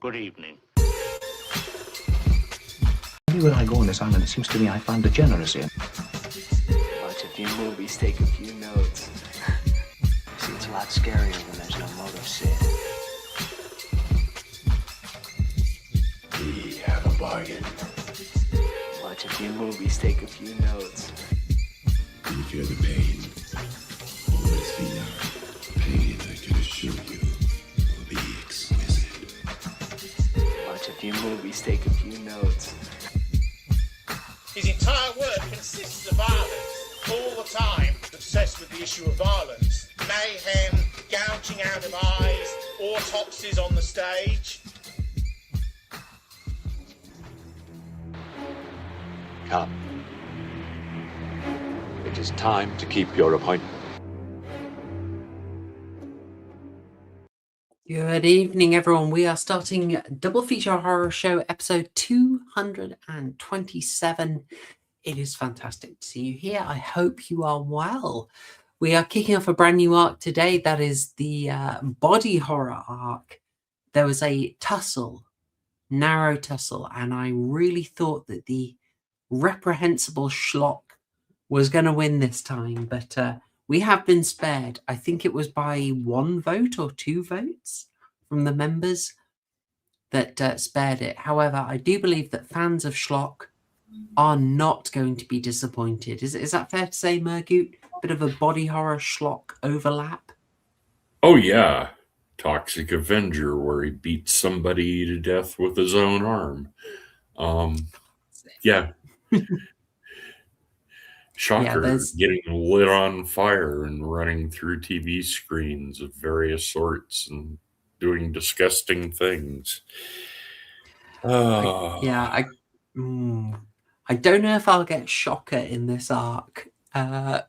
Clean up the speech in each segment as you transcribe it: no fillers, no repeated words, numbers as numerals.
Good evening. Anywhere I go on this island, it seems to me I find degeneracy. Watch a few movies, take a few notes. See, it's a lot scarier when there's no motive, Sid. We have a bargain. Watch a few movies, take a few notes. Do you feel the pain? Always be young. Pain, I can assure you, will be exquisite. Watch a few movies, take a few notes. His entire work consists of violence, all the time, obsessed with the issue of violence. Mayhem, gouging out of eyes, autopsies on the stage. Come. It is time to keep your appointment. Good evening, everyone. We are starting Double Feature Horror Show episode 227. It is fantastic to see you here. I hope you are well. We are kicking off a brand new arc today. That is the body horror arc. There was a tussle, narrow tussle, and I really thought that the reprehensible schlock was going to win this time, but we have been spared. I think it was by 1 vote or 2 votes from the members that spared it. However, I do believe that fans of schlock are not going to be disappointed. Is that fair to say, Murgoot? Bit of a body horror schlock overlap? Oh, yeah. Toxic Avenger, where he beats somebody to death with his own arm. Yeah. Shocker, getting lit on fire and running through TV screens of various sorts and doing disgusting things. I don't know if I'll get Shocker in this arc, but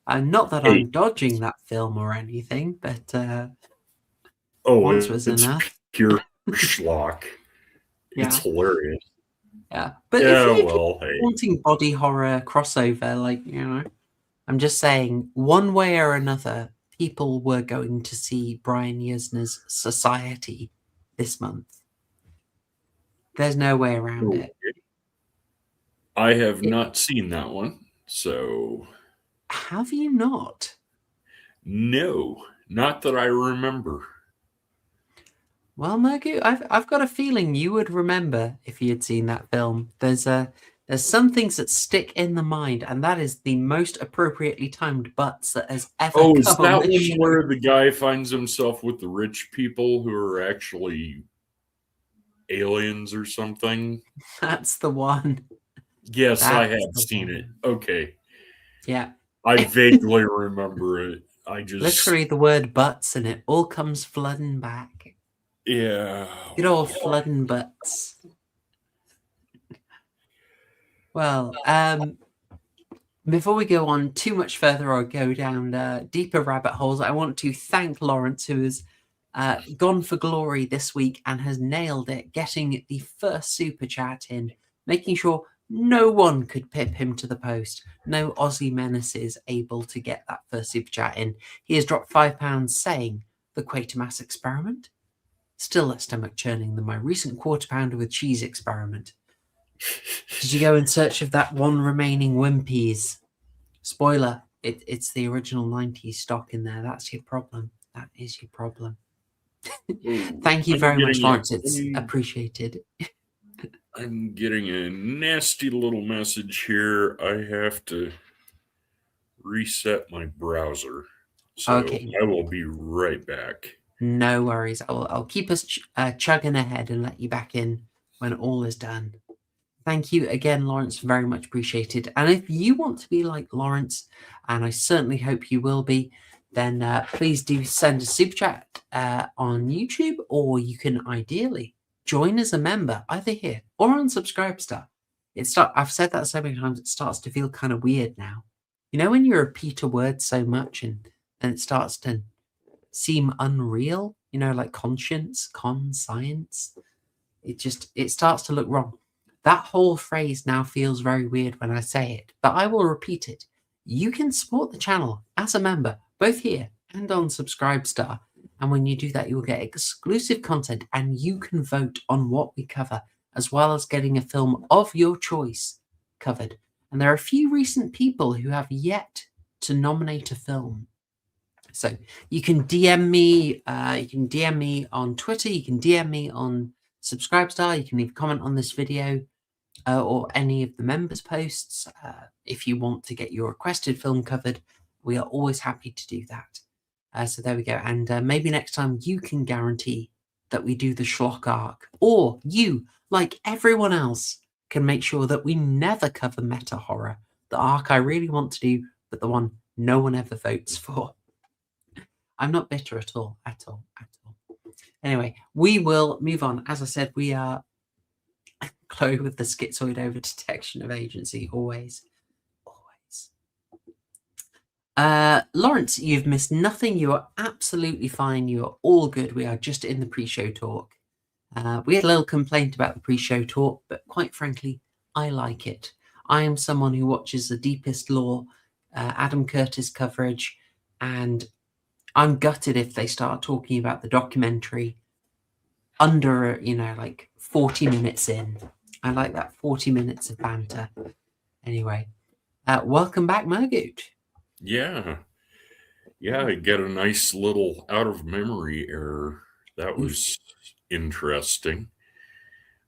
not that I'm dodging that film or anything, but once was enough. Pure schlock. Yeah. It's hilarious. Yeah, but if you're wanting body horror crossover, I'm just saying, one way or another, people were going to see Brian Yuzna's Society this month. There's no way around it. I have not seen that one, so... Have you not? No, not that I remember. Well, Murgoot, I've got a feeling you would remember if you had seen that film. There's some things that stick in the mind, and that is the most appropriately timed butts that has ever come on this show. Oh, is that one where the guy finds himself with the rich people who are actually aliens or something? That's the one. Yes, I have seen it. Okay. Yeah. I vaguely remember it. Literally the word butts, and it all comes flooding back. Yeah. Good old flooding butts. Well, before we go on too much further or go down deeper rabbit holes, I want to thank Lawrence, who has gone for glory this week and has nailed it, getting the first super chat in, making sure no one could pip him to the post. No Aussie menaces able to get that first super chat in. He has dropped £5 saying the Quatermass Experiment. Still less stomach churning than my recent quarter pounder with cheese experiment. Did you go in search of that one remaining Wimpy's? Spoiler, it's the original 90s stock in there. That's your problem. That is your problem. Thank you very much, Lawrence. It's appreciated. I'm getting a nasty little message here. I have to reset my browser. So okay. I will be right back. No worries. I'll keep us chugging ahead and let you back in when all is done. Thank you again, Lawrence. Very much appreciated. And if you want to be like Lawrence, and I certainly hope you will be, then please do send a super chat on YouTube, or you can ideally join as a member either here or on Subscribestar. I've said that so many times, it starts to feel kind of weird now. You know when you repeat a word so much and it starts to seem unreal, like conscience, science, it starts to look wrong. That whole phrase now feels very weird when I say it, but I will repeat it. You can support the channel as a member, both here and on Subscribestar, And when you do that, you will get exclusive content and you can vote on what we cover, as well as getting a film of your choice covered. And there are a few recent people who have yet to nominate a film. So you can DM me. You can DM me on Twitter. You can DM me on Subscribestar. You can leave a comment on this video or any of the members' posts. If you want to get your requested film covered, we are always happy to do that. So there we go. And maybe next time you can guarantee that we do the Schlock arc, or you, like everyone else, can make sure that we never cover meta horror, the arc I really want to do, but the one no one ever votes for. I'm not bitter at all, at all. Anyway, we will move on. As I said, we are Chloe with the schizoid over detection of agency, always. Lawrence, you've missed nothing. You are absolutely fine. You are all good. We are just in the pre-show talk. We had a little complaint about the pre-show talk, but quite frankly, I like it. I am someone who watches the Deepest Law, Adam Curtis coverage, and I'm gutted if they start talking about the documentary under, like 40 minutes in. I like that 40 minutes of banter. Anyway, welcome back, Murgoot. Yeah, I get a nice little out of memory error. That was interesting.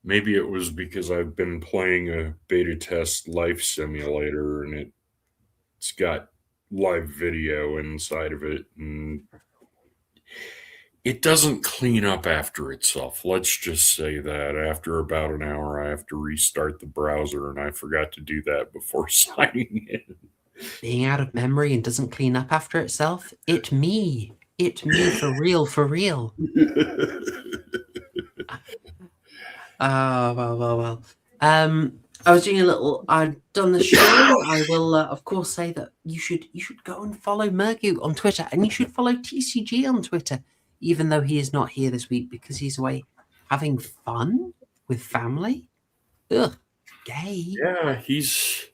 Maybe it was because I've been playing a beta test life simulator and it's got live video inside of it, and it doesn't clean up after itself. Let's just say that after about an hour, I have to restart the browser, and I forgot to do that before signing in. Being out of memory and doesn't clean up after itself? It me for real. Well. I was doing I've done the show. I will, of course, say that you should go and follow Murgoot on Twitter, and you should follow TCG on Twitter, even though he is not here this week because he's away having fun with family. Ugh, gay. Yeah, he's,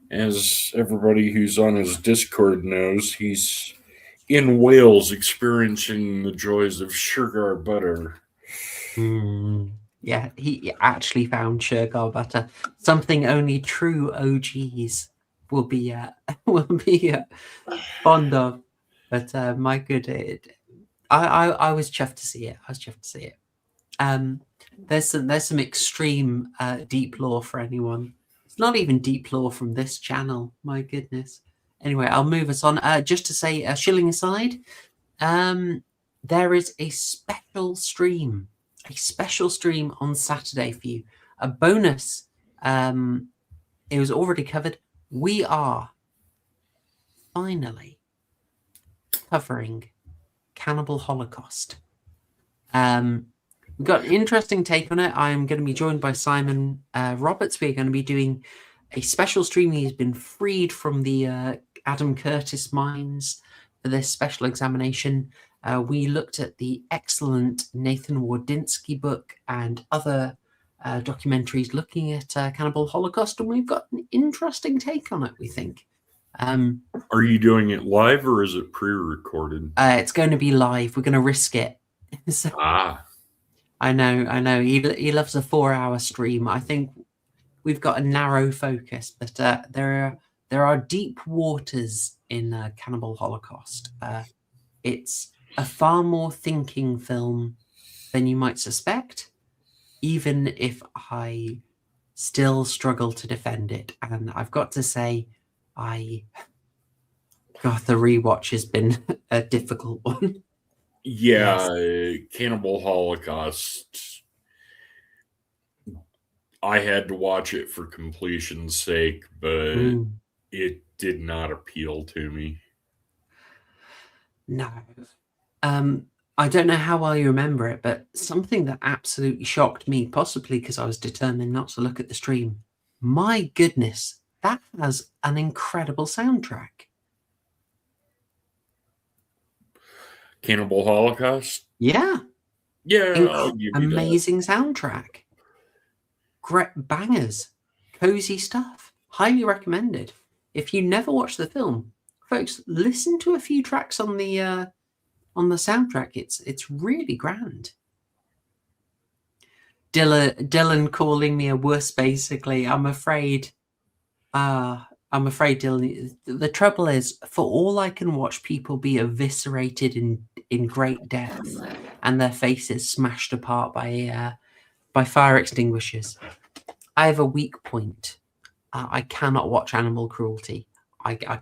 as everybody who's on his Discord knows, he's in Wales experiencing the joys of sugar butter. Yeah, he actually found sugar butter, something only true OGs will be fond of. But my good, I was chuffed to see it. There's some extreme deep lore for anyone. It's not even deep lore from this channel. My goodness. Anyway, I'll move us on. Just to say, shilling aside, there is a special stream on Saturday for you. A bonus. It was already covered. We are finally covering Cannibal Holocaust. We've got an interesting take on it. I'm going to be joined by Simon Roberts. We're going to be doing a special stream. He's been freed from the Adam Curtis mines for this special examination. We looked at the excellent Nathan Wardinsky book and other documentaries looking at Cannibal Holocaust, and we've got an interesting take on it, we think. Are you doing it live or is it pre-recorded? It's going to be live. We're going to risk it. So, I know. He loves a 4-hour stream. I think we've got a narrow focus, but there are deep waters in Cannibal Holocaust. It's a far more thinking film than you might suspect, even if I still struggle to defend it. And I've got to say, the rewatch has been a difficult one. Yeah, yes. Cannibal Holocaust, I had to watch it for completion's sake, but it did not appeal to me. No. I don't know how well you remember it, but something that absolutely shocked me, possibly because I was determined not to look at the stream. My goodness, that has an incredible soundtrack. Cannibal Holocaust? Yeah. Yeah. Amazing soundtrack. Great bangers. Cozy stuff. Highly recommended. If you never watched the film, folks, listen to a few tracks on the on the soundtrack. It's really grand. Dylan calling me a wuss, basically. I'm afraid, Dylan. The trouble is, for all I can watch people be eviscerated in great depth and their faces smashed apart by fire extinguishers, I have a weak point. I cannot watch animal cruelty. I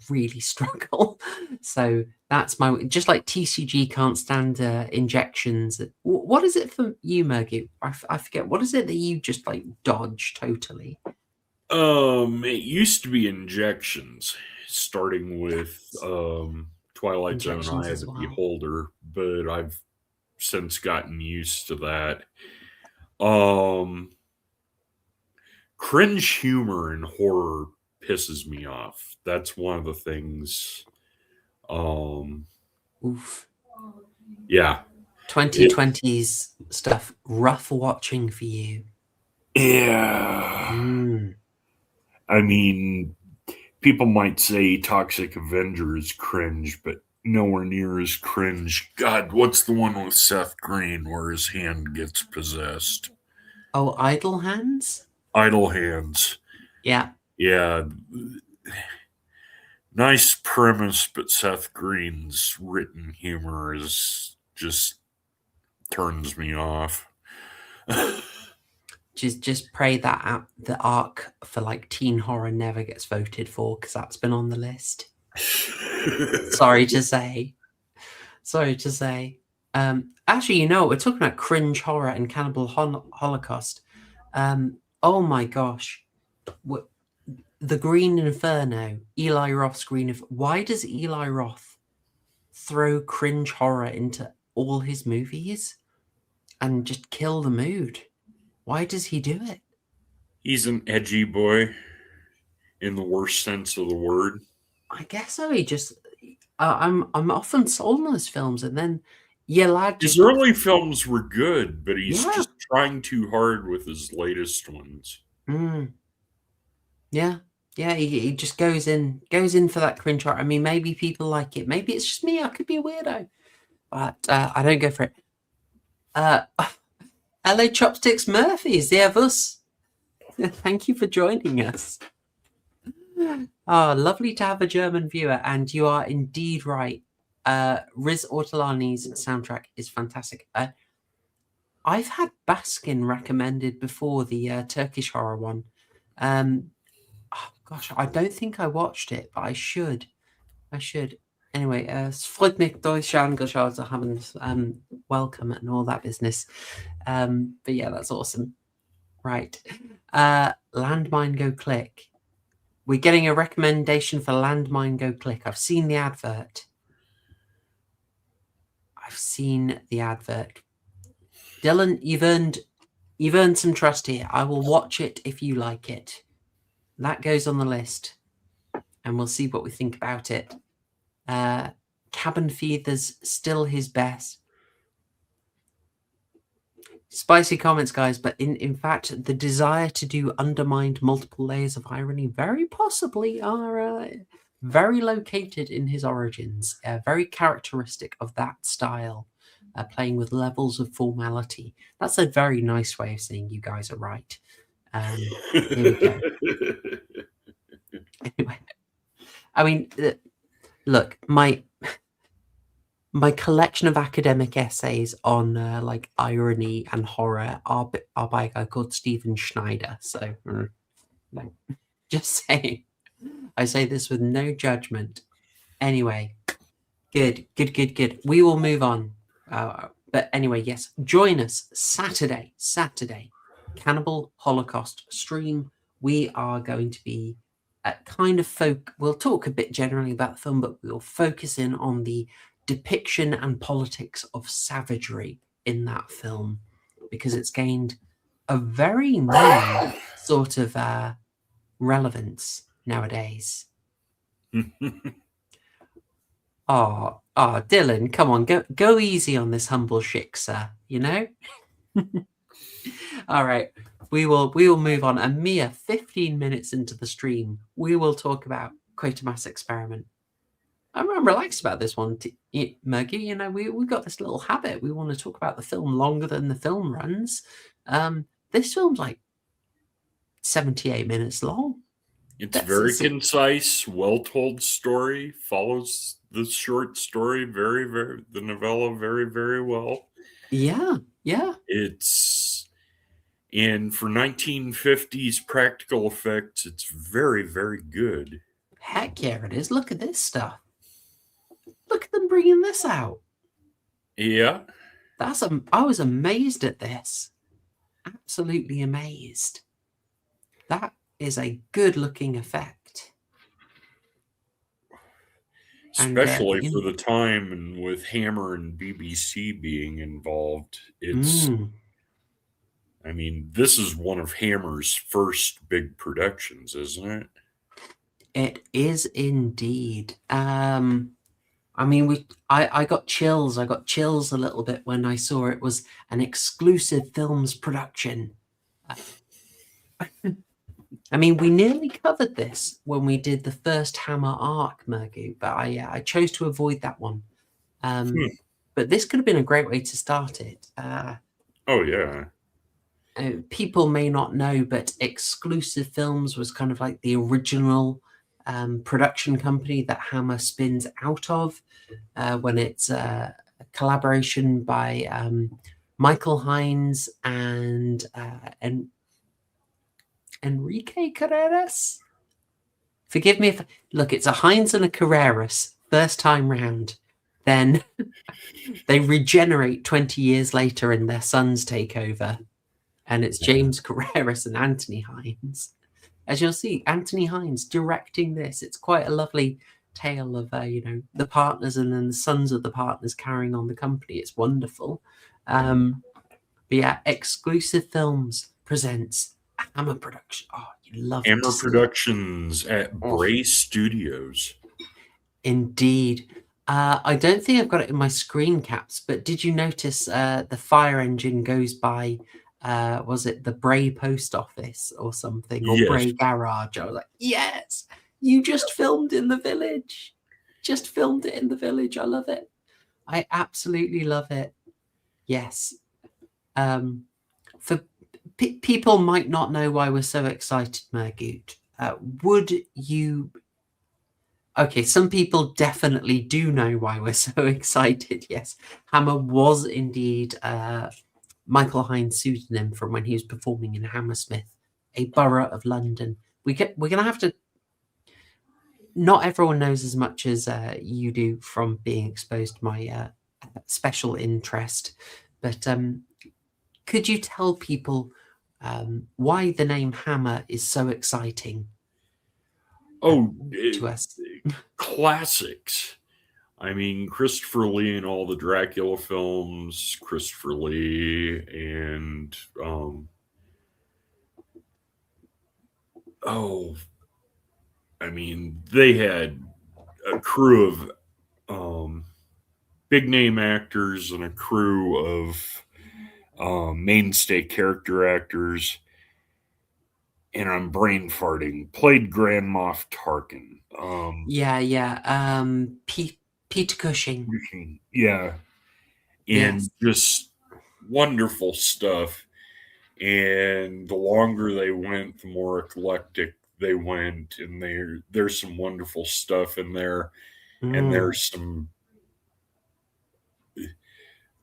really struggle. So that's my, just like TCG can't stand injections. What is it for you, Murgoot? I forget. What is it that you just like dodge totally? It used to be injections, starting with Twilight Zone, Eye of the Beholder, but I've since gotten used to that. Cringe humor in horror pisses me off. That's one of the things. Oof. Yeah. 2020's stuff, rough watching for you. Yeah. I mean, people might say Toxic Avenger is cringe, but nowhere near as cringe. God, what's the one with Seth Green where his hand gets possessed? Oh, Idle Hands? Idle Hands. Yeah. Yeah. Nice premise, but Seth Green's written humor is just turns me off. Just pray that the arc for like teen horror never gets voted for, because that's been on the list. Sorry to say. Actually, you know, we're talking about cringe horror and Cannibal Holocaust. Oh my gosh. The Green Inferno, Eli Roth's Green Inferno. Why does Eli Roth throw cringe horror into all his movies and just kill the mood? Why does he do it? He's an edgy boy in the worst sense of the word. I guess so. He just, I'm often sold on his films, and then lad. His early films were good, but he's just trying too hard with his latest ones. Yeah, he just goes in for that cringe horror. I mean, maybe people like it. Maybe it's just me. I could be a weirdo, but I don't go for it. LA Chopsticks Murphys, the us. Thank you for joining us. Oh, lovely to have a German viewer, and you are indeed right. Riz Ortolani's soundtrack is fantastic. I've had Baskin recommended before, the Turkish horror one. Oh, gosh, I don't think I watched it, but I should. Anyway, es freut mich, Deutsche angeschaut zu haben. Welcome and all that business. But yeah, that's awesome. Right. Landmine Go Click. We're getting a recommendation for Landmine Go Click. I've seen the advert. Dylan, you've earned some trust here. I will watch it if you like it. That goes on the list, and we'll see what we think about it. Cabin Fever's still his best. Spicy comments, guys, but in fact, the desire to do undermined multiple layers of irony very possibly are very located in his origins, very characteristic of that style, playing with levels of formality. That's a very nice way of saying you guys are right. Here we go. Anyway, I mean, look, my collection of academic essays on like irony and horror are by a guy called Stephen Schneider. So, no, just saying. I say this with no judgment. Anyway, good. We will move on. But anyway, yes, join us Saturday, Cannibal Holocaust stream. We are going to be we'll talk a bit generally about the film, but we'll focus in on the depiction and politics of savagery in that film, because it's gained a very new sort of relevance nowadays. Oh, Dylan, come on, go easy on this humble chick, sir. You know. All right, we will move on. A mere 15 minutes into the stream, we will talk about Quatermass Experiment. I'm relaxed about this one, Murgoot. You know, we've got this little habit. We want to talk about the film longer than the film runs. This film's like 78 minutes long. It's very concise, well-told story, follows the short story the novella very, very well. Yeah, yeah. And for 1950s practical effects, it's very, very good. Heck yeah, it is. Look at this stuff. Look at them bringing this out. Yeah. I was amazed at this. Absolutely amazed. That is a good-looking effect. Especially for the time, and with Hammer and BBC being involved. I mean, this is one of Hammer's first big productions, isn't it? It is indeed. I mean, I got chills. I got chills a little bit when I saw it was an exclusive films production. I mean, we nearly covered this when we did the first Hammer arc, Murgoot, but I chose to avoid that one. But this could have been a great way to start it. Oh, yeah. People may not know, but Exclusive Films was kind of like the original production company that Hammer spins out of when it's a collaboration by Michael Hines and Enrique Carreras. Forgive me if look, it's a Hines and a Carreras first time round. Then they regenerate 20 years later and their sons take over. And it's James Carreras and Anthony Hines. As you'll see, Anthony Hines directing this. It's quite a lovely tale of, the partners and then the sons of the partners carrying on the company. It's wonderful. But yeah, Exclusive Films presents Hammer Production. Oh, you love it. Hammer Productions at Bray Studios. Indeed. I don't think I've got it in my screen caps, but did you notice the fire engine goes by, was it the Bray Post Office or something, or Yes. Bray Garage? I was like, yes, you just filmed in the village. Just filmed it in the village. I love it. I absolutely love it. Yes. For people might not know why we're so excited, Murgoot. Would you... Okay, some people definitely do know why we're so excited. Yes, Hammer was indeed Michael Hines' pseudonym from when he was performing in Hammersmith, a borough of London. We're going to have to... Not everyone knows as much as you do from being exposed to my special interest, but could you tell people why the name Hammer is so exciting? To us. Classics. I mean, Christopher Lee and all the Dracula films, Christopher Lee and I mean, they had a crew of big name actors and a crew of mainstay character actors. And I'm brain farting. Played Grand Moff Tarkin. Peter Cushing. Yeah. And just wonderful stuff. And the longer they went, the more eclectic they went. And there's some wonderful stuff in there. And there's some...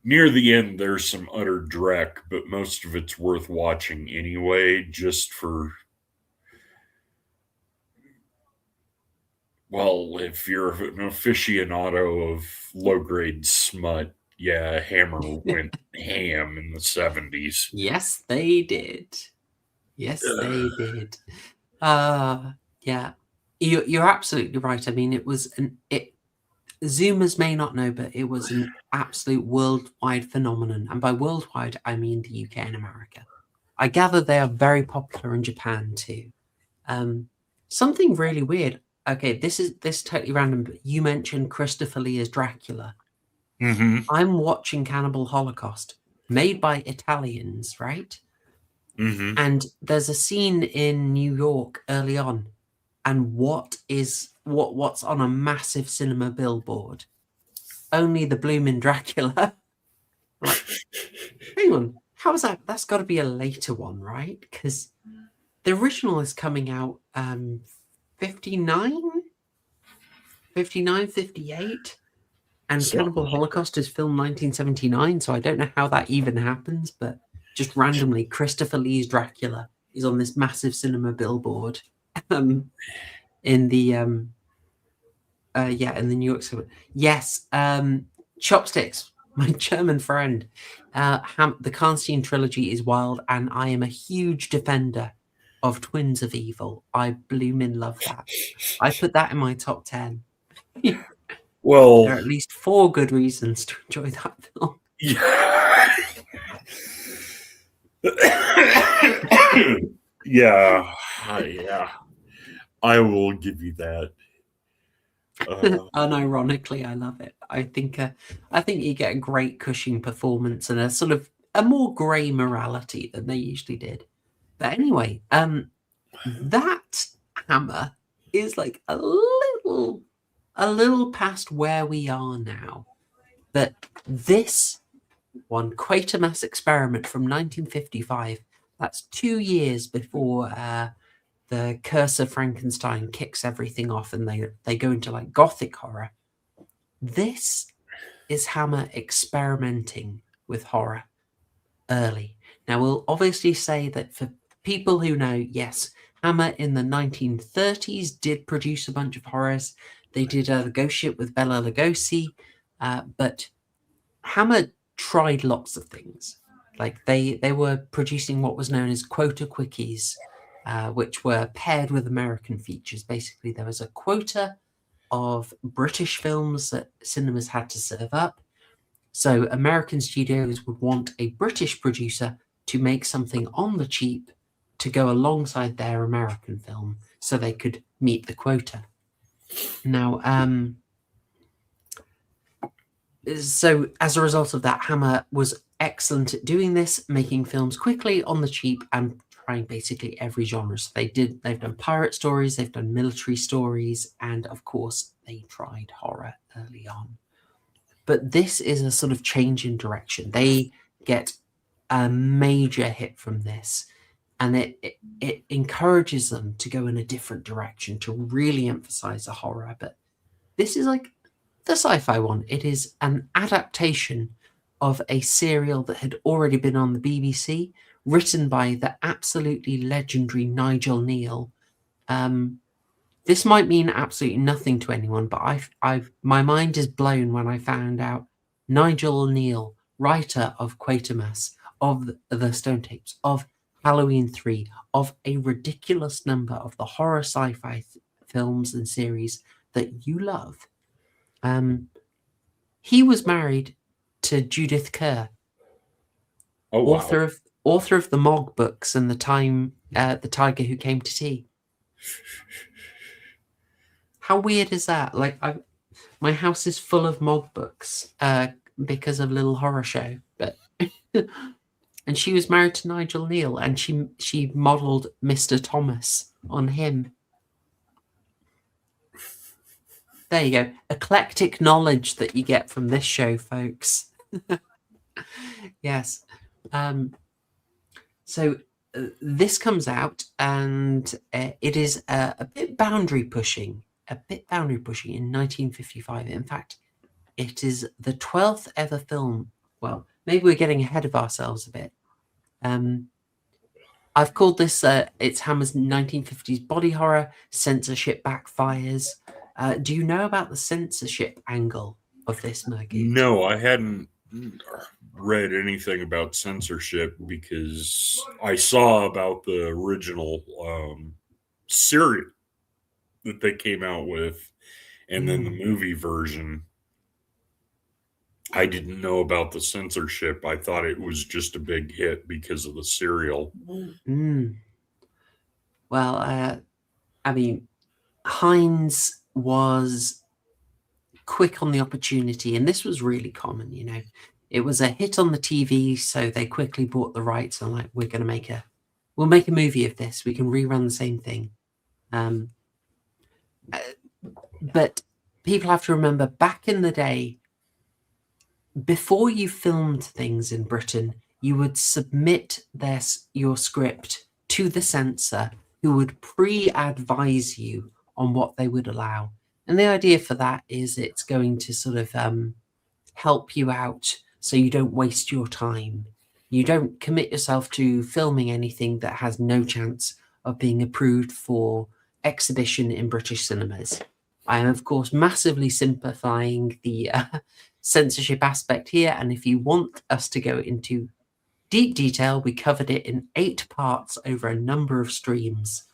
Near the end, there's some utter dreck, but most of it's worth watching anyway, just for... Well, if you're an aficionado of low-grade smut, yeah, Hammer went ham in the 70s. Yes, they did. Yes, they did. Yeah, you're absolutely right. I mean, it was Zoomers may not know, but it was an absolute worldwide phenomenon. And by worldwide, I mean the UK and America. I gather they are very popular in Japan too. Something really weird. Okay, this is totally random, but you mentioned Christopher Lee as Dracula. Mm-hmm. I'm watching Cannibal Holocaust, made by Italians, right? Mm-hmm. And there's a scene in New York early on. And what is what's on a massive cinema billboard? Only the bloomin' Dracula. Like, hang on, how is that? That's got to be a later one, right? Because the original is coming out 59, 58, and Cannibal Holocaust is filmed 1979, so I don't know how that even happens, but just randomly, Christopher Lee's Dracula is on this massive cinema billboard in the in the New York City. Yes, Chopsticks, my German friend. The Karnstein trilogy is wild, and I am a huge defender of Twins of Evil. I bloomin' love that. I put that in my top 10. Well, there are at least 4 good reasons to enjoy that film. Yeah. yeah. I will give you that. Unironically, I love it. I think you get a great Cushing performance and a sort of a more grey morality than they usually did. But anyway, that hammer is like a little past where we are now. But this one, Quatermass Experiment from 1955, that's 2 years before the Curse of Frankenstein kicks everything off and they go into like gothic horror. This is Hammer experimenting with horror early. Now, we'll obviously say that for people who know, yes, Hammer in the 1930s did produce a bunch of horrors. They did The Ghost Ship with Bela Lugosi, but Hammer tried lots of things. Like they were producing what was known as quota quickies, which were paired with American features. Basically, there was a quota of British films that cinemas had to serve up. So American studios would want a British producer to make something on the cheap to go alongside their American film so they could meet the quota. Now, so as a result of that, Hammer was excellent at doing this, making films quickly on the cheap and trying basically every genre. So they've done pirate stories, they've done military stories, and of course they tried horror early on. But this is a sort of change in direction. They get a major hit from this, and it encourages them to go in a different direction, to really emphasize the horror. But this is like the sci-fi one. It is an adaptation of a serial that had already been on the BBC, written by the absolutely legendary Nigel Neal. This might mean absolutely nothing to anyone, but my mind is blown when I found out Nigel Neal, writer of Quatermass, of the Stone Tapes, of Halloween 3, of a ridiculous number of the horror sci-fi films and series that you love. He was married to Judith Kerr, author of the Mog books and the Tiger Who Came to Tea. How weird is that? Like, my house is full of Mog books because of Little Horror Show, but and she was married to Nigel Neal, and she modelled Mr. Thomas on him. There you go. Eclectic knowledge that you get from this show, folks. Yes. So this comes out, and it is a bit boundary pushing in 1955. In fact, it is the 12th ever film. Well, maybe we're getting ahead of ourselves a bit. I've called this, it's Hammer's 1950s body horror, Censorship Backfires. Do you know about the censorship angle of this, Murgoot? No, I hadn't read anything about censorship because I saw about the original serial that they came out with, and then the movie version. I didn't know about the censorship. I thought it was just a big hit because of the serial. Well, I mean, Hines was quick on the opportunity, and this was really common, you know. It was a hit on the TV, so they quickly bought the rights and like, we'll make a movie of this. We can rerun the same thing. But people have to remember, back in the day, before you filmed things in Britain, you would submit your script to the censor, who would pre-advise you on what they would allow. And the idea for that is it's going to sort of help you out so you don't waste your time. You don't commit yourself to filming anything that has no chance of being approved for exhibition in British cinemas. I am, of course, massively simplifying the censorship aspect here. And if you want us to go into deep detail, we covered it in 8 parts over a number of streams.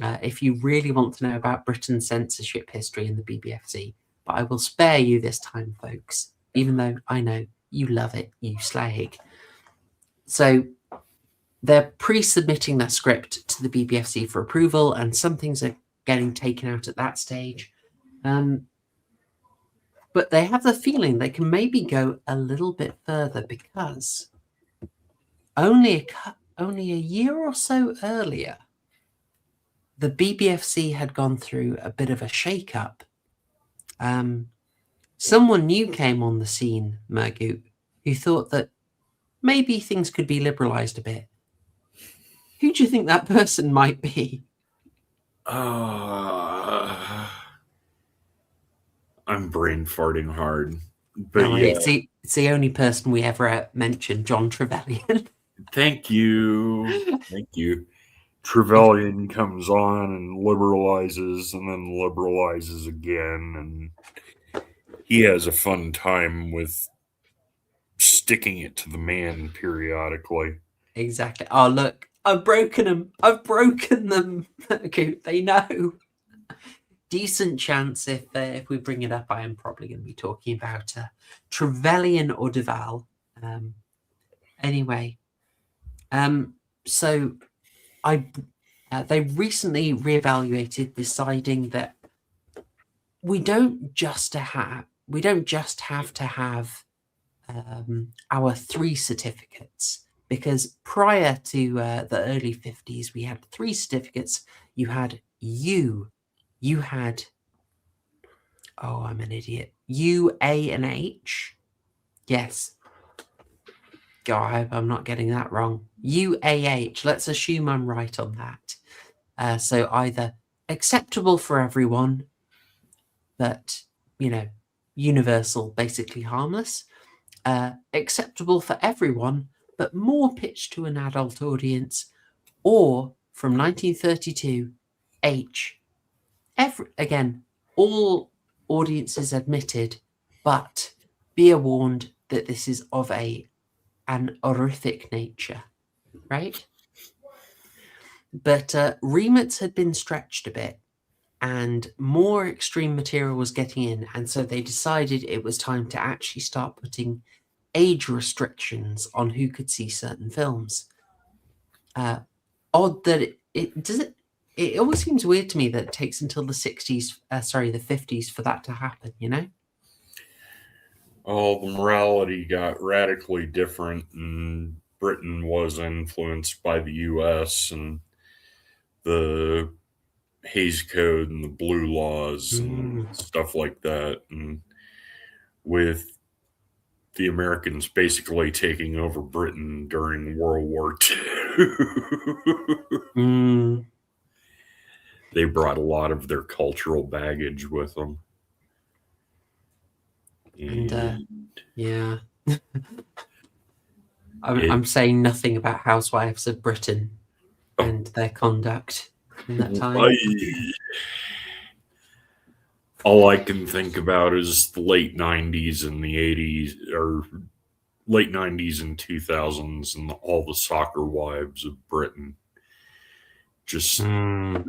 If you really want to know about Britain's censorship history in the BBFC. But I will spare you this time, folks, even though I know you love it, you slag. So they're pre-submitting their script to the BBFC for approval, and some things are getting taken out at that stage. But they have the feeling they can maybe go a little bit further, because only a year or so earlier, the BBFC had gone through a bit of a shake-up. Someone new came on the scene, Murgoot, who thought that maybe things could be liberalised a bit. Who do you think that person might be? I'm brain farting hard. But no, yeah. It's the only person we ever mentioned, John Trevelyan. Thank you. Thank you. Trevelyan comes on and liberalizes and then liberalizes again, and he has a fun time with sticking it to the man periodically. Exactly. Oh, look, I've broken them. I've broken them. Okay, they know. Decent chance if we bring it up, I am probably going to be talking about Trevelyan or Duval. Anyway, so they recently reevaluated, deciding that we don't just have to have our 3 certificates, because prior to the early 50s, we had 3 certificates. You had you had, oh, I'm an idiot, U, A, and H. Yes. God, I hope I'm not getting that wrong. UAH. Let's assume I'm right on that. So either acceptable for everyone, but, universal, basically harmless. Acceptable for everyone, but more pitched to an adult audience. Or, from 1932, H. Again, all audiences admitted, but be warned that this is of an horrific nature, right? But remits had been stretched a bit, and more extreme material was getting in, and so they decided it was time to actually start putting age restrictions on who could see certain films. Odd that it always seems weird to me that it takes until the 50s for that to happen, Oh, the morality got radically different, and Britain was influenced by the U.S. and the Hays Code and the Blue Laws and stuff like that, and with the Americans basically taking over Britain during World War II. They brought a lot of their cultural baggage with them. And yeah. I'm saying nothing about Housewives of Britain and their conduct in that time. All I can think about is the late 90s and the 80s, or late 90s and 2000s, and all the soccer wives of Britain. Just yeah,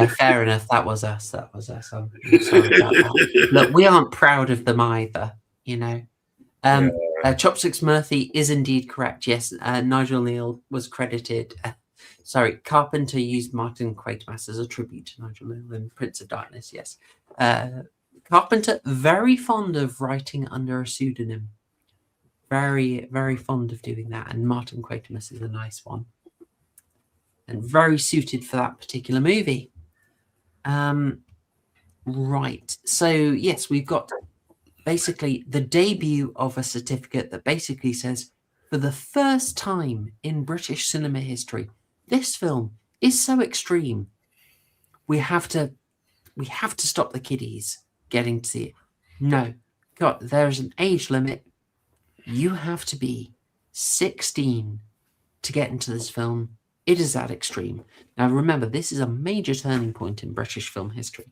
fair enough. That was us. I'm sorry about that. Look, we aren't proud of them either, Chopsticks Murphy is indeed correct. Yes, Nigel Neal was credited. Carpenter used Martin Quatermass as a tribute to Nigel Neal in Prince of Darkness. Yes, Carpenter, very fond of writing under a pseudonym. Very, very fond of doing that, and Martin Quatermass is a nice one, and very suited for that particular movie. Right. So yes, we've got basically the debut of a certificate that basically says, for the first time in British cinema history, this film is so extreme, we have to stop the kiddies getting to see it. No, God, there's an age limit. You have to be 16 to get into this film. It is that extreme. Now remember, this is a major turning point in British film history.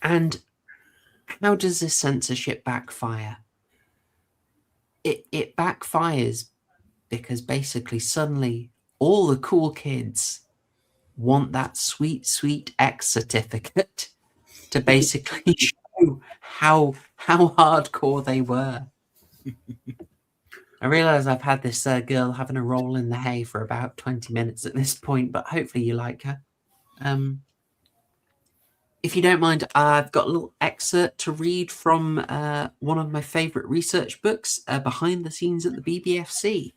And how does this censorship backfire? It backfires because basically suddenly all the cool kids want that sweet, sweet X certificate to basically show how hardcore they were. I realise I've had this girl having a roll in the hay for about 20 minutes at this point, but hopefully you like her. If you don't mind, I've got a little excerpt to read from one of my favourite research books, Behind the Scenes at the BBFC,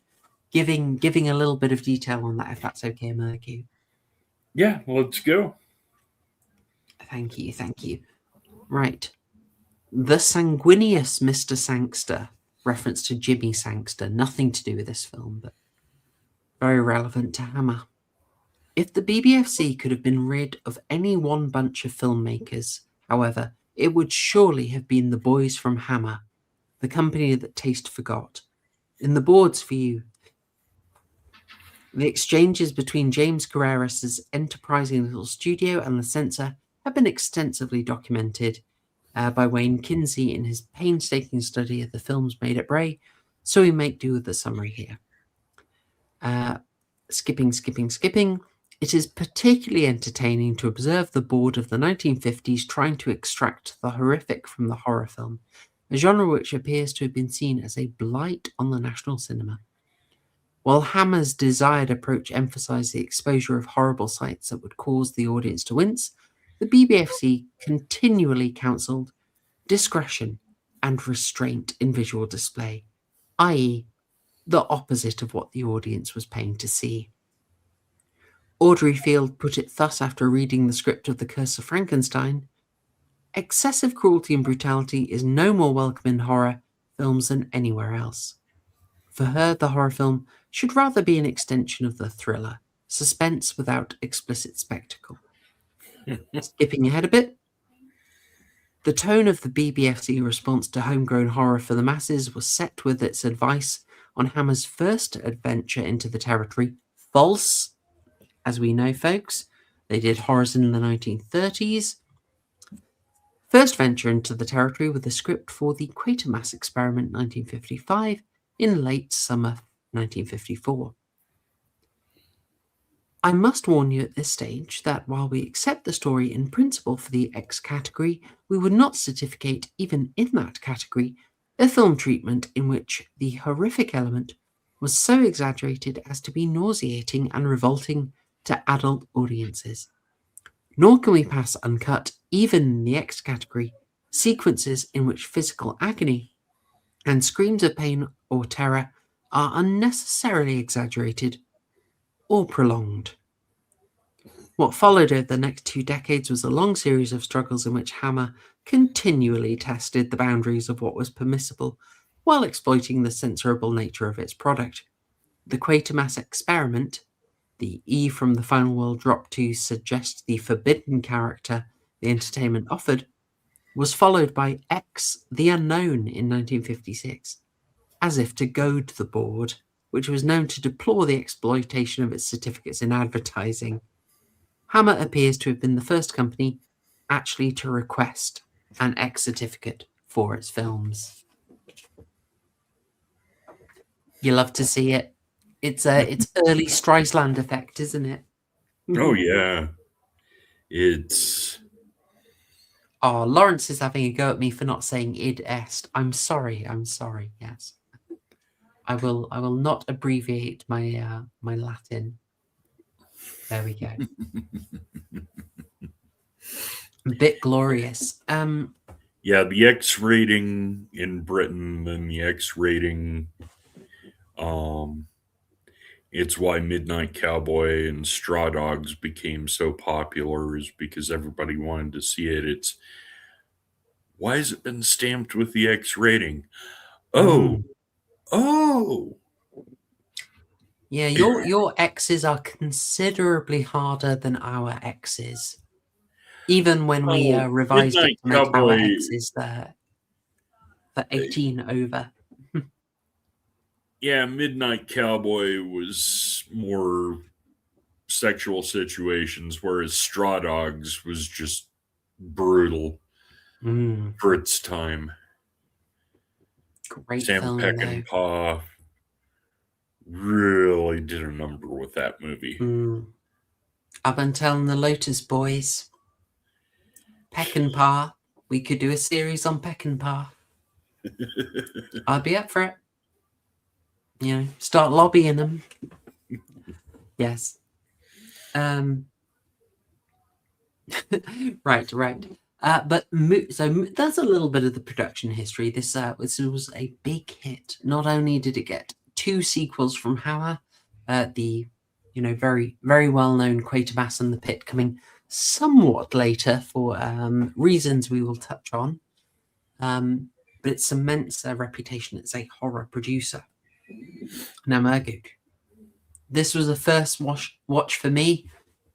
giving a little bit of detail on that, if that's okay, Murgoot. Yeah, let's go. Thank you, thank you. Right. The sanguineous Mr. Sangster, reference to Jimmy Sangster, nothing to do with this film, but very relevant to Hammer. If the BBFC could have been rid of any one bunch of filmmakers, however, it would surely have been the boys from Hammer, the company that taste forgot. In the board's view, the exchanges between James Carreras' enterprising little studio and the censor have been extensively documented by Wayne Kinsey in his painstaking study of the films made at Bray, so we make do with the summary here. Skipping. It is particularly entertaining to observe the board of the 1950s trying to extract the horrific from the horror film, a genre which appears to have been seen as a blight on the national cinema. While Hammer's desired approach emphasized the exposure of horrible sights that would cause the audience to wince, the BBFC continually counselled discretion and restraint in visual display, i.e., the opposite of what the audience was paying to see. Audrey Field put it thus after reading the script of The Curse of Frankenstein: excessive cruelty and brutality is no more welcome in horror films than anywhere else. For her, the horror film should rather be an extension of the thriller, suspense without explicit spectacle. Skipping ahead a bit, the tone of the BBFC response to homegrown horror for the masses was set with its advice on Hammer's first adventure into the territory, false. As we know, folks, they did horrors in the 1930s. First venture into the territory with the script for the Quatermass Experiment 1955 in late summer 1954. I must warn you at this stage that while we accept the story in principle for the X category, we would not certificate, even in that category, a film treatment in which the horrific element was so exaggerated as to be nauseating and revolting to adult audiences. Nor can we pass uncut, even in the X category, sequences in which physical agony and screams of pain or terror are unnecessarily exaggerated or prolonged. What followed over the next 2 decades was a long series of struggles in which Hammer continually tested the boundaries of what was permissible while exploiting the censorable nature of its product. The Quatermass Experiment, the E from the final world dropped to suggest the forbidden character the entertainment offered, was followed by X the Unknown in 1956, as if to goad the board, which was known to deplore the exploitation of its certificates in advertising. Hammer appears to have been the first company actually to request an X certificate for its films. You love to see it. It's early Streisand effect, isn't it? Oh yeah, it's. Oh, Lawrence is having a go at me for not saying id est. I'm sorry. Yes, I will not abbreviate my my Latin. There we go. A bit glorious. Yeah, the X rating in Britain and the X rating It's why Midnight Cowboy and Straw Dogs became so popular, is because everybody wanted to see it. It's why has it been stamped with the X rating? Oh, Yeah, your X's are considerably harder than our X's. Even when we revised it to make our X's for 18 over. Yeah, Midnight Cowboy was more sexual situations, whereas Straw Dogs was just brutal for its time. Great Sam film, Peckinpah really did a number with that movie. I've been telling the Lotus boys, Peckinpah, we could do a series on Peckinpah. I'd be up for it. You know, start lobbying them. Yes. Right. But so that's a little bit of the production history. This was a big hit. Not only did it get 2 sequels from Hammer, the very very well known Quatermass and the Pit coming somewhat later for reasons we will touch on, but it cements their reputation as a horror producer. Now, Murgoot, this was a first watch for me.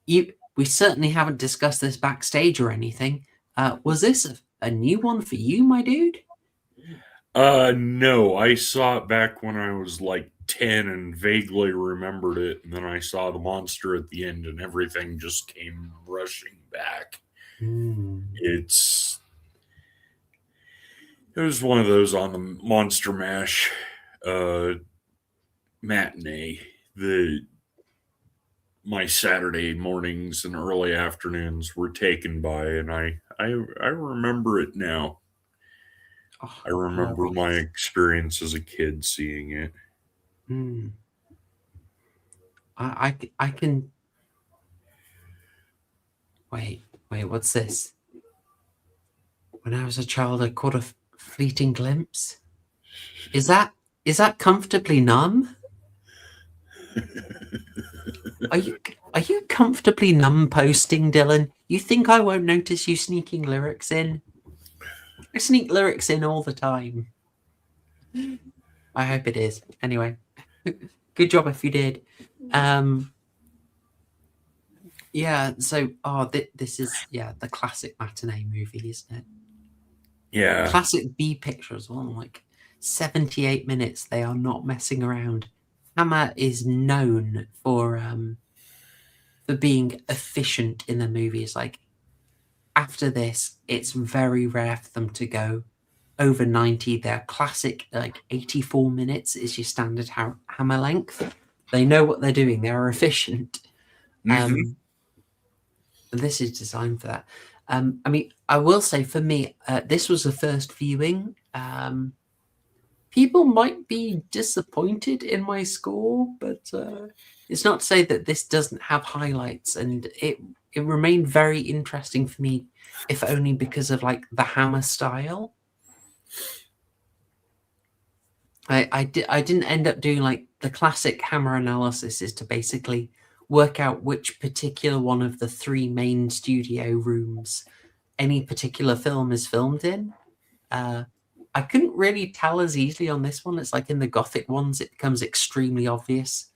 We certainly haven't discussed this backstage or anything. Was this a new one for you, my dude? No, I saw it back when I was like 10 and vaguely remembered it, and then I saw the monster at the end and everything just came rushing back. It was one of those on the Monster Mash matinee that my Saturday mornings and early afternoons were taken by, and I remember it now. I remember my experience as a kid seeing it. I can wait. What's this? When I was a child, I caught a fleeting glimpse. Is that comfortably numb? Are you comfortably numb posting, Dylan? You think I won't notice you sneaking lyrics in? I sneak lyrics in all the time. I hope it is. Anyway, good job if you did. Yeah, so this is the classic matinee movie, isn't it? Yeah. Classic B picture as well. Like 78 minutes, they are not messing around. Hammer is known for being efficient in the movies. Like after this, it's very rare for them to go over 90. Their classic 84 minutes is your standard Hammer length. They know what they're doing. They're efficient. This is designed for that. I mean, I will say for me, this was the first viewing. People might be disappointed in my score, but it's not to say that this doesn't have highlights, and it remained very interesting for me, if only because of like the Hammer style. I didn't end up doing like the classic Hammer analysis, is to basically work out which particular one of the 3 main studio rooms any particular film is filmed in. I couldn't really tell as easily on this one. It's like in the Gothic ones, it becomes extremely obvious.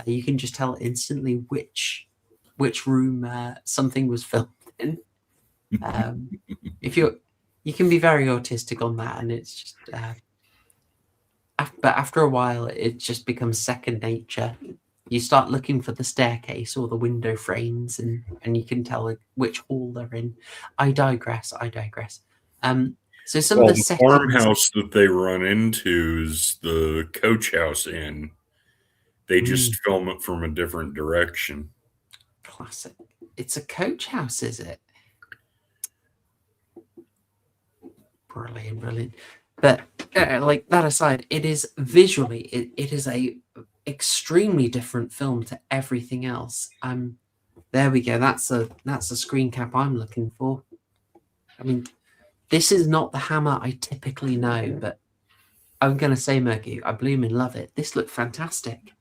You can just tell instantly which room something was filmed in. You can be very autistic on that, and it's just. But after a while, it just becomes second nature. You start looking for the staircase or the window frames, and you can tell which hall they're in. I digress. So some of the settings, farmhouse that they run into is the Coach House Inn. They just film it from a different direction. Classic. It's a coach house, is it? Brilliant. But like that aside, it is visually, it is a extremely different film to everything else. There we go. That's a screen cap I'm looking for. I mean, this is not the Hammer I typically know, but I'm gonna say, Murgoot, I blooming love it. This looked fantastic.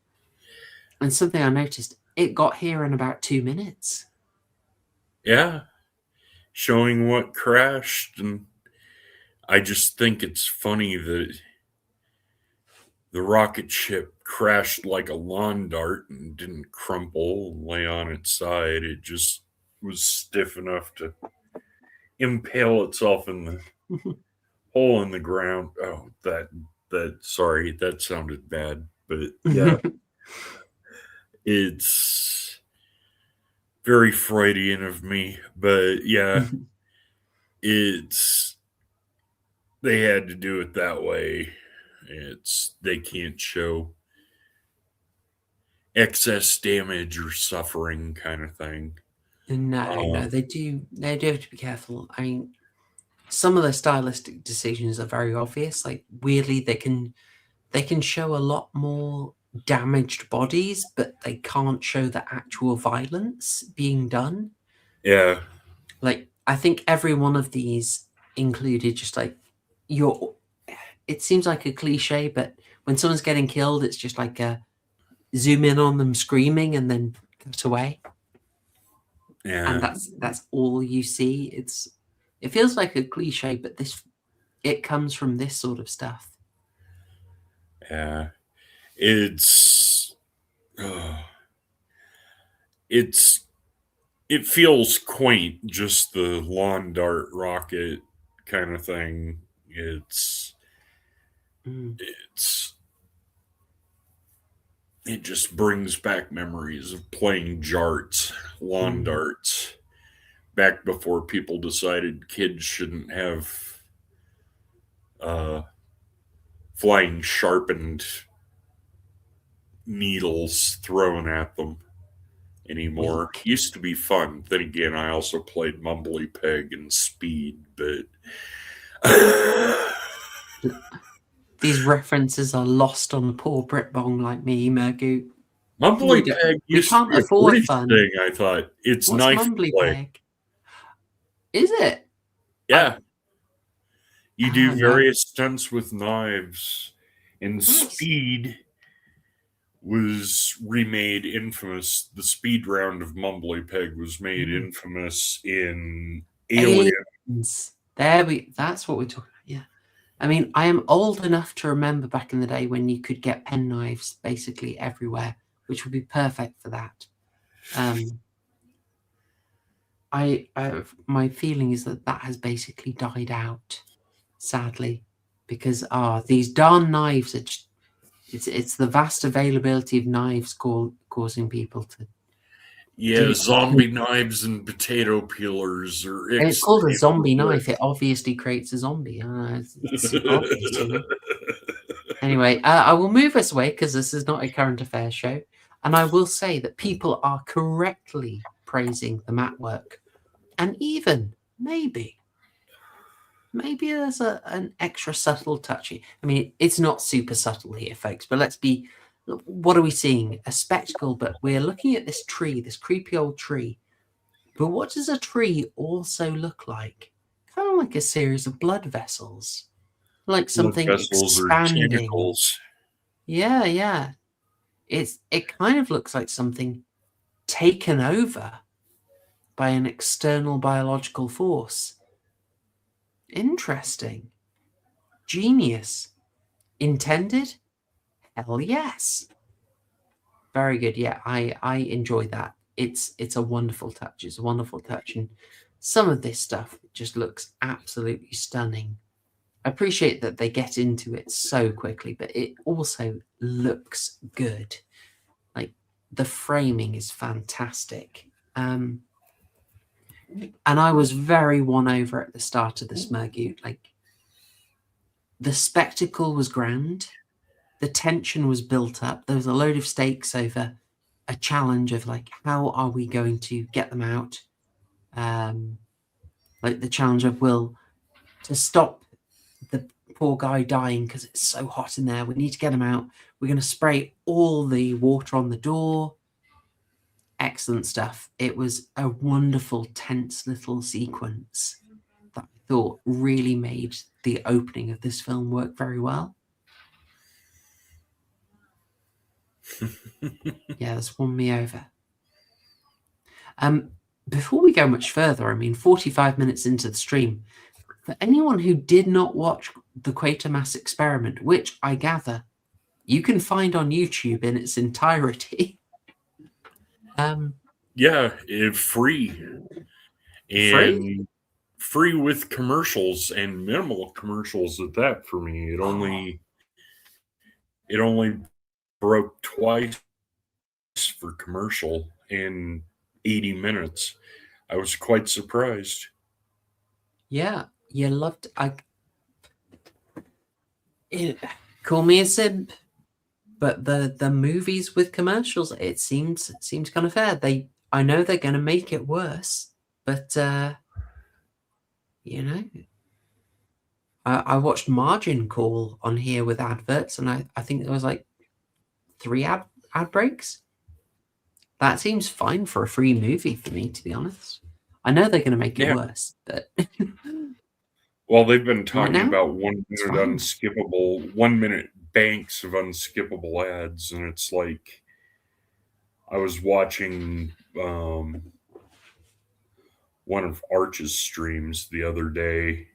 And something I noticed, it got here in about 2 minutes. Yeah. Showing what crashed, and I just think it's funny that the rocket ship crashed like a lawn dart and didn't crumple and lay on its side. It just was stiff enough to impale itself in the hole in the ground. Oh, sorry, that sounded bad, but yeah. It's very Freudian of me, but yeah, they had to do it that way. They can't show excess damage or suffering kind of thing. No, they do have to be careful. I mean, some of the stylistic decisions are very obvious. Like, weirdly, they can show a lot more damaged bodies, but they can't show the actual violence being done. Yeah. Like, I think every one of these included just like it seems like a cliche, but when someone's getting killed, it's just like a zoom in on them screaming and then cut away. Yeah. And that's all you see. It feels like a cliche, but it comes from this sort of stuff. Yeah. It feels quaint, just the lawn dart rocket kind of thing. It just brings back memories of playing lawn darts, back before people decided kids shouldn't have flying sharpened needles thrown at them anymore. Used to be fun. Then again, I also played Mumbly Peg and Speed, but these references are lost on poor Britbong like me, Murgoot. Mumbly Peg used to be a British thing, I thought. It's What's knife Mumbly play. Peg? Is it? Yeah. You do various stunts with knives. And Speed was remade infamous. The speed round of Mumbly Peg was made infamous in Aliens. That's what we're talking about. Yeah. I mean, I am old enough to remember back in the day when you could get pen knives basically everywhere, which would be perfect for that. My feeling is that has basically died out, sadly, because these darn knives are just, it's the vast availability of knives causing people to. Yeah, zombie knives and potato peelers. It's called a zombie knife. It obviously creates a zombie. It's super obvious, you know? Anyway, I will move us away because this is not a current affairs show. And I will say that people are correctly praising the mat work. And even, maybe there's an extra subtle touch. I mean, it's not super subtle here, folks, but what are we seeing? A spectacle, but we're looking at this tree, this creepy old tree. But what does a tree also look like? Kind of like a series of blood vessels. Like something expanding. Or tentacles. Yeah. It kind of looks like something taken over by an external biological force. Interesting. Genius. Intended? Hell yes. Very good. Yeah, I enjoy that. It's a wonderful touch. It's a wonderful touch. And some of this stuff just looks absolutely stunning. I appreciate that they get into it so quickly, but it also looks good. Like, the framing is fantastic. And I was very won over at the start of this Murgoot. Like, the spectacle was grand. The tension was built up. There was a load of stakes over a challenge of like, how are we going to get them out? Like the challenge of to stop the poor guy dying because it's so hot in there. We need to get him out. We're going to spray all the water on the door. Excellent stuff. It was a wonderful, tense little sequence that I thought really made the opening of this film work very well. Yeah, that's won me over. Before we go much further, I mean, 45 minutes into the stream, for anyone who did not watch the Quatermass Experiment, which I gather you can find on YouTube in its entirety. Yeah, free. And free with commercials, and minimal commercials at that for me. It only broke twice for commercial in 80 minutes. I was quite surprised. Yeah, you loved. Call me a simp, but the movies with commercials, it seems kind of fair. I know they're going to make it worse, but you know, I watched Margin Call on here with adverts, and I think there was like 3 ad breaks. That seems fine for a free movie for me, to be honest. I know they're going to make it worse, but well, they've been talking about 1 minute banks of unskippable ads, and it's like I was watching one of Arch's streams the other day,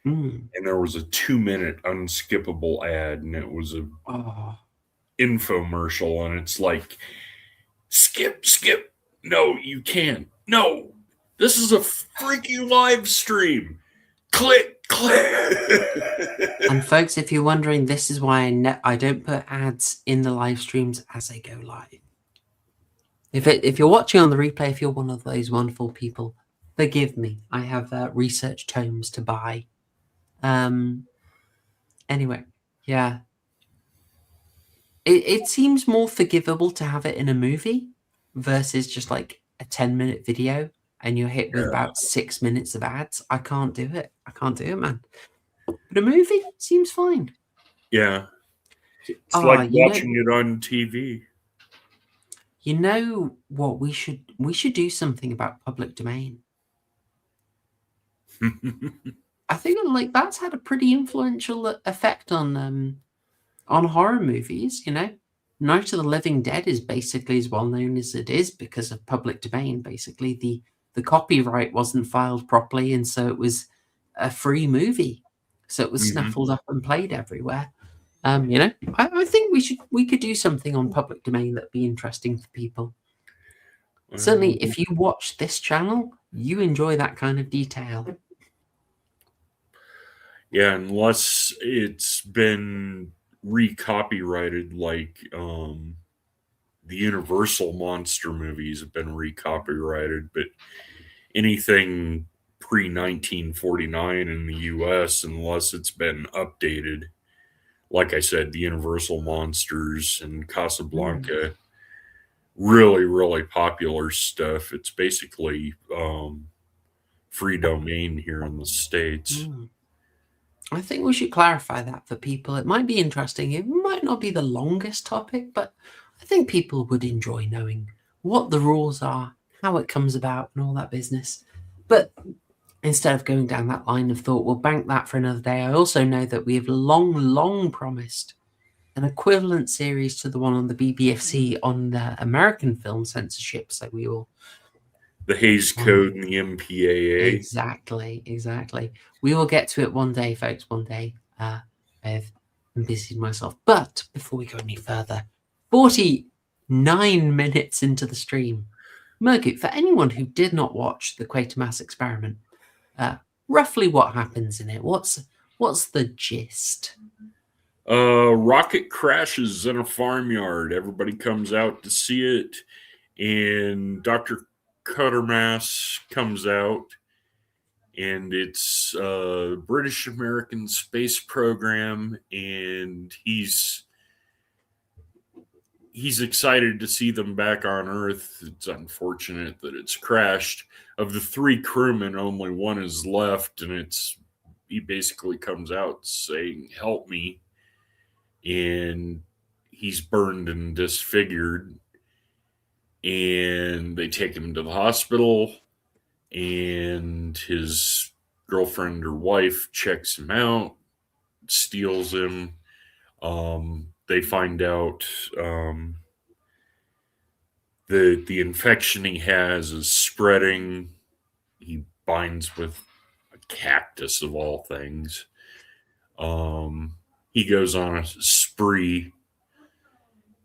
and there was a 2-minute unskippable ad, and it was a infomercial, and it's like, skip, no, you can't, no, this is a freaking live stream, click. And folks, if you're wondering, this is why I don't put ads in the live streams as they go live. If you're watching on the replay, if you're one of those wonderful people, forgive me. I have research tomes to buy. Anyway, yeah. It seems more forgivable to have it in a movie versus just like a 10-minute video and you're hit with about 6 minutes of ads. I can't do it. Man. But a movie seems fine. Yeah. It's like watching it on TV. You know what? We should do something about public domain. I think like that's had a pretty influential effect on horror movies. You know, Night of the Living Dead is basically as well known as it is because of public domain. Basically, the copyright wasn't filed properly, and so it was a free movie. So it was snuffled up and played everywhere. You know, I think we could do something on public domain that'd be interesting for people. Certainly, if you watch this channel, you enjoy that kind of detail. Yeah, unless it's been recopyrighted, like the Universal monster movies have been recopyrighted, but anything pre-1949 in the US, unless it's been updated, like I said, the Universal monsters and Casablanca, really, really popular stuff. It's basically free domain here in the States. I think we should clarify that for people. It might be interesting. It might not be the longest topic, but I think people would enjoy knowing what the rules are, how it comes about, and all that business. But instead of going down that line of thought, we'll bank that for another day. I also know that we have long promised an equivalent series to the one on the BBFC on the American film censorship. So we will... The Hays Code and the MPAA. Exactly. We will get to it one day, folks, one day. I've busied myself. But before we go any further, 49 minutes into the stream. Murgoot, for anyone who did not watch the Quatermass Experiment, roughly what happens in it? What's the gist? Rocket crashes in a farmyard. Everybody comes out to see it, and Dr. Quatermass comes out, and it's a British American space program, and he's excited to see them back on Earth. It's unfortunate that it's crashed. Of the 3 crewmen, only one is left, and he basically comes out saying, "Help me," and he's burned and disfigured. And they take him to the hospital, and his girlfriend or wife checks him out, steals him. They find out the infection he has is spreading. He binds with a cactus of all things. He goes on a spree.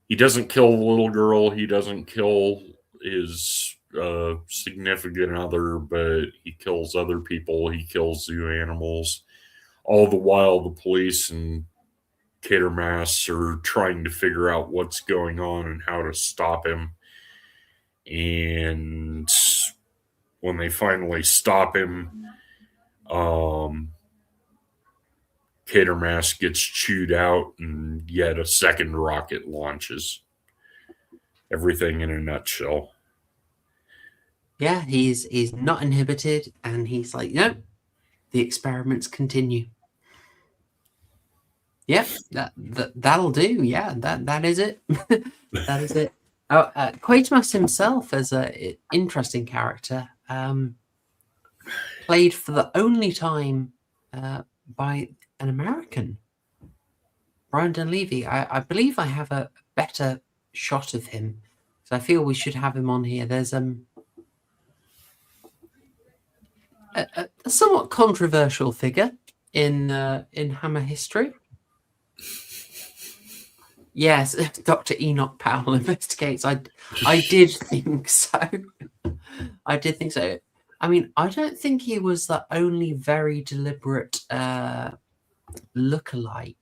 He doesn't kill the little girl. He doesn't kill his significant other, but he kills other people. He kills zoo animals. All the while, the police and Quatermass are trying to figure out what's going on and how to stop him. And when they finally stop him, Quatermass gets chewed out, and yet a second rocket launches. Everything in a nutshell. Yeah, he's not inhibited, and he's like, no, the experiments continue. Yeah, that'll do. Yeah, that is it. That is it. Oh, Quatermass himself is an interesting character. Played for the only time by an American, Brian Donlevy. I believe I have a better shot of him, so I feel we should have him on here. There's a somewhat controversial figure in Hammer history. Yes, Dr. Enoch Powell investigates. I did think so. I did think so. I mean, I don't think he was the only very deliberate lookalike.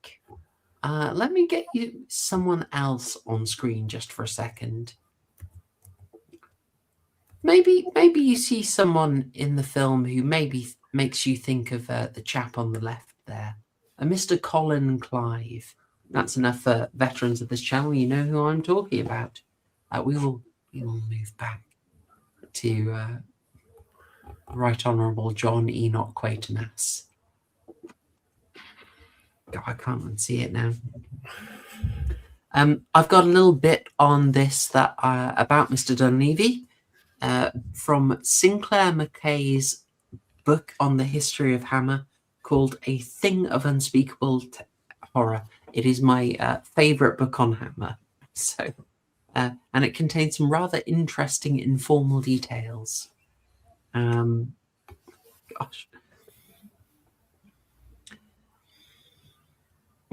Let me get you someone else on screen just for a second. Maybe you see someone in the film who maybe makes you think of the chap on the left there, Mr. Colin Clive. That's enough for veterans of this channel. You know who I'm talking about. We will move back to Right Honourable John Enoch Quatermass. God, I can't unsee it now. I've got a little bit on this that about Mr. Donlevy from Sinclair McKay's book on the history of Hammer called A Thing of Unspeakable Horror. It is my favourite book on Hammer. So, and it contains some rather interesting informal details. Gosh.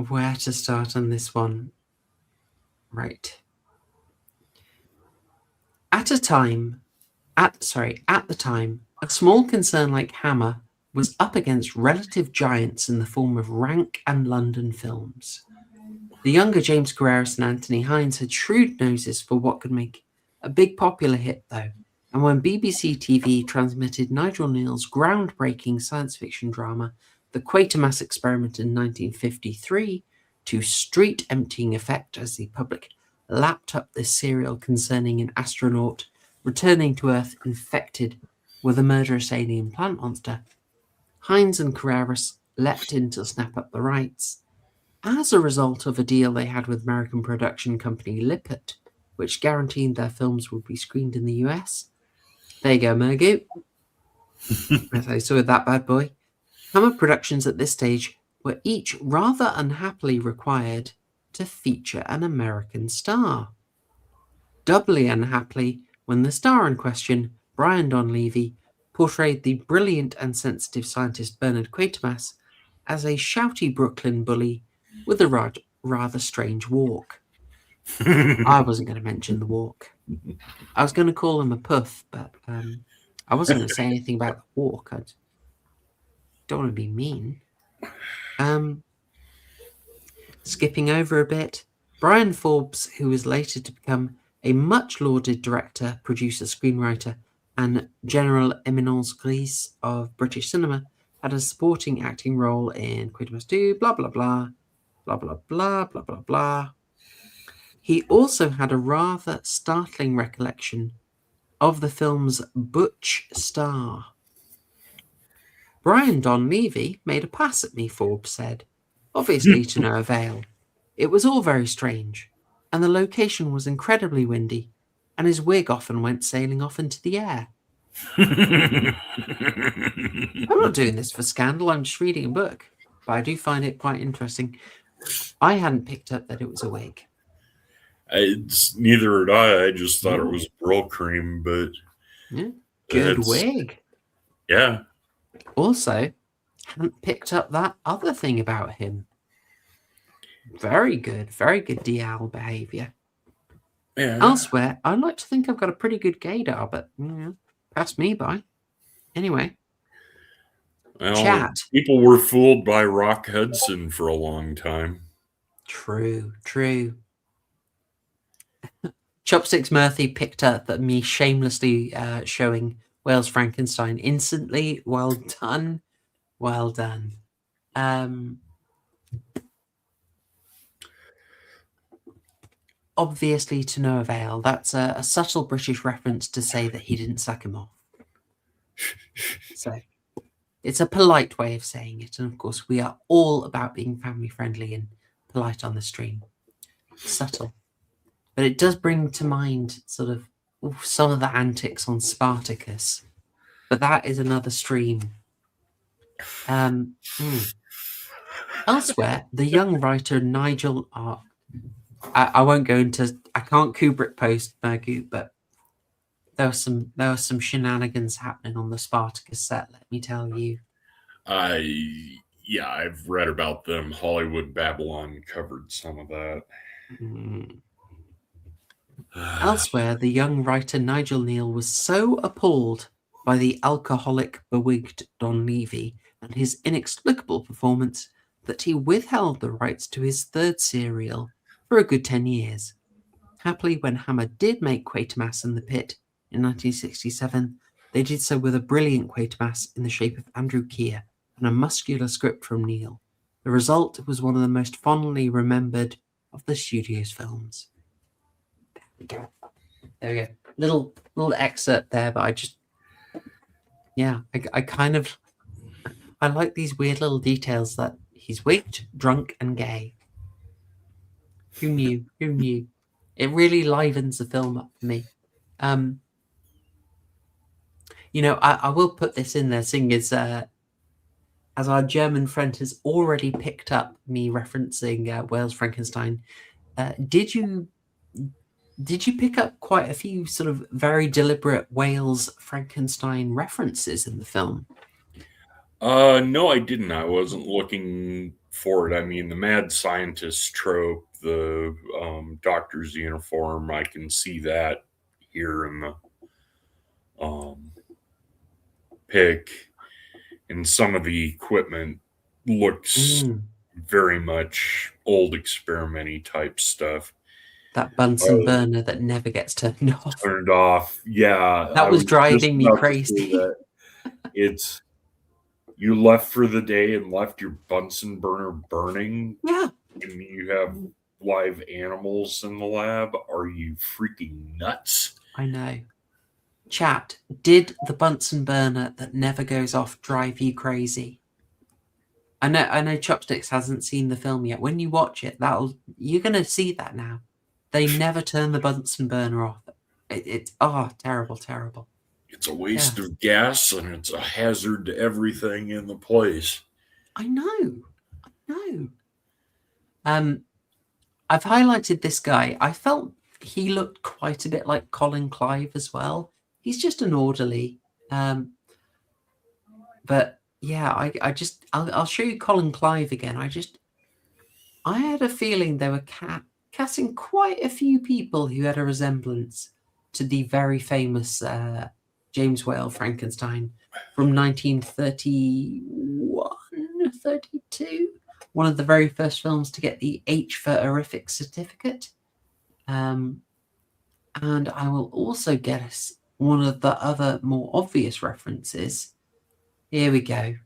Where to start on this one? Right. At the time, a small concern like Hammer was up against relative giants in the form of Rank and London Films. The younger James Carreras and Anthony Hines had shrewd noses for what could make a big popular hit, though, and when BBC TV transmitted Nigel Neal's groundbreaking science fiction drama, The Quatermass Experiment in 1953, to street-emptying effect as the public lapped up this serial concerning an astronaut returning to Earth infected with a murderous alien plant monster, Hines and Carreras leapt in to snap up the rights. As a result of a deal they had with American production company Lippert, which guaranteed their films would be screened in the US. There you go, Murgoot. As I saw with that bad boy. Hammer Productions at this stage were each rather unhappily required to feature an American star. Doubly unhappily when the star in question, Brian Donlevy, portrayed the brilliant and sensitive scientist Bernard Quatermass as a shouty Brooklyn bully with a rather strange walk. I wasn't going to mention the walk. I was going to call him a puff, but I wasn't going to say anything about the walk. I don't want to be mean. Skipping over a bit, Brian Forbes, who was later to become a much-lauded director, producer, screenwriter, and general eminence grise of British cinema, had a supporting acting role in Quatermass 2, blah, blah, blah, blah, blah, blah, blah, blah, blah. He also had a rather startling recollection of the film's Butch star. Brian Donlevy made a pass at me, Forbes said, obviously to no avail. It was all very strange, and the location was incredibly windy, and his wig often went sailing off into the air. I'm not doing this for scandal, I'm just reading a book, but I do find it quite interesting. I hadn't picked up that it was a wig. It's neither did I. I just thought it was Brill Cream, but yeah, good wig. Yeah. Also, haven't picked up that other thing about him. Very good DL behavior. Yeah. Elsewhere, I'd like to think I've got a pretty good gaydar, but passed me by. Anyway. Well, Chat. People were fooled by Rock Hudson for a long time. True. Chopsticks Murphy picked up at me shamelessly showing Wales Frankenstein instantly. Well done. Obviously to no avail. That's a subtle British reference to say that he didn't suck him off. So it's a polite way of saying it. And of course, we are all about being family friendly and polite on the stream. Subtle. But it does bring to mind sort of some of the antics on Spartacus. But that is another stream. Elsewhere, the young writer Nigel I won't go into. I can't Kubrick post Murgoot, but there was some shenanigans happening on the Spartacus set. Let me tell you. I've read about them. Hollywood Babylon covered some of that. Elsewhere, the young writer Nigel Neal was so appalled by the alcoholic, bewigged Don Levy and his inexplicable performance that he withheld the rights to his third serial for a good 10 years. Happily, when Hammer did make Quatermass in the Pit in 1967, they did so with a brilliant Quatermass in the shape of Andrew Keir and a muscular script from Neil. The result was one of the most fondly remembered of the studio's films. There we go. Little excerpt there, but I like these weird little details that he's wigged, drunk, and gay. Who knew? It really livens the film up for me. I will put this in there, seeing as our German friend has already picked up me referencing Wales Frankenstein. Did you pick up quite a few sort of very deliberate Wales Frankenstein references in the film? No, I didn't. I wasn't looking for it. I mean, the mad scientist trope, the doctor's uniform, I can see that here in the pic. And some of the equipment looks very much old experiment-y type stuff. That Bunsen burner that never gets turned off. Turned off, yeah. That was driving me crazy. It's you left for the day and left your Bunsen burner burning. Yeah. And you have live animals in the lab. Are you freaking nuts? I know. Chat, did the Bunsen burner that never goes off drive you crazy? I know Chopsticks hasn't seen the film yet. When you watch it, you're gonna see that now. They never turn the Bunsen burner off. It's terrible. It's a waste of gas and it's a hazard to everything in the place. I know. I've highlighted this guy. I felt he looked quite a bit like Colin Clive as well. He's just an orderly. But yeah, I'll show you Colin Clive again. I had a feeling they were casting quite a few people who had a resemblance to the very famous James Whale Frankenstein from 1931, 32. One of the very first films to get the H for horrific certificate. And I will also get us one of the other more obvious references. Here we go.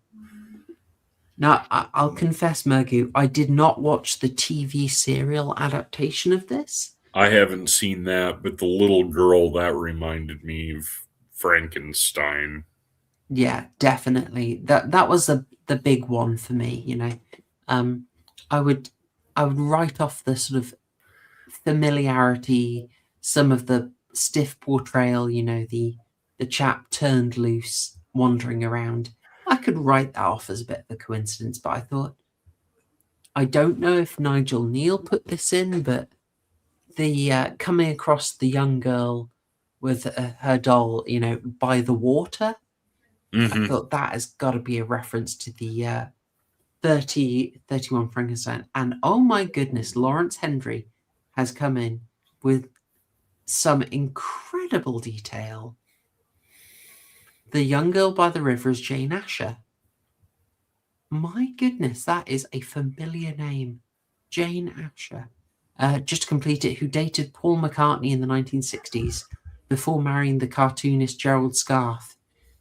Now, I'll confess, Murgoot, I did not watch the TV serial adaptation of this. I haven't seen that, but the little girl, that reminded me of Frankenstein. Yeah, definitely. That was the big one for me, I would write off the sort of familiarity, some of the stiff portrayal, the chap turned loose, wandering around. I could write that off as a bit of a coincidence, but I don't know if Nigel Neal put this in, but the coming across the young girl with her doll, by the water. I thought that has got to be a reference to the 31 Frankenstein. And oh my goodness, Lawrence Hendry has come in with some incredible detail. The young girl by the river is Jane Asher. My goodness, that is a familiar name. Jane Asher. Just to complete it, who dated Paul McCartney in the 1960s before marrying the cartoonist Gerald Scarfe.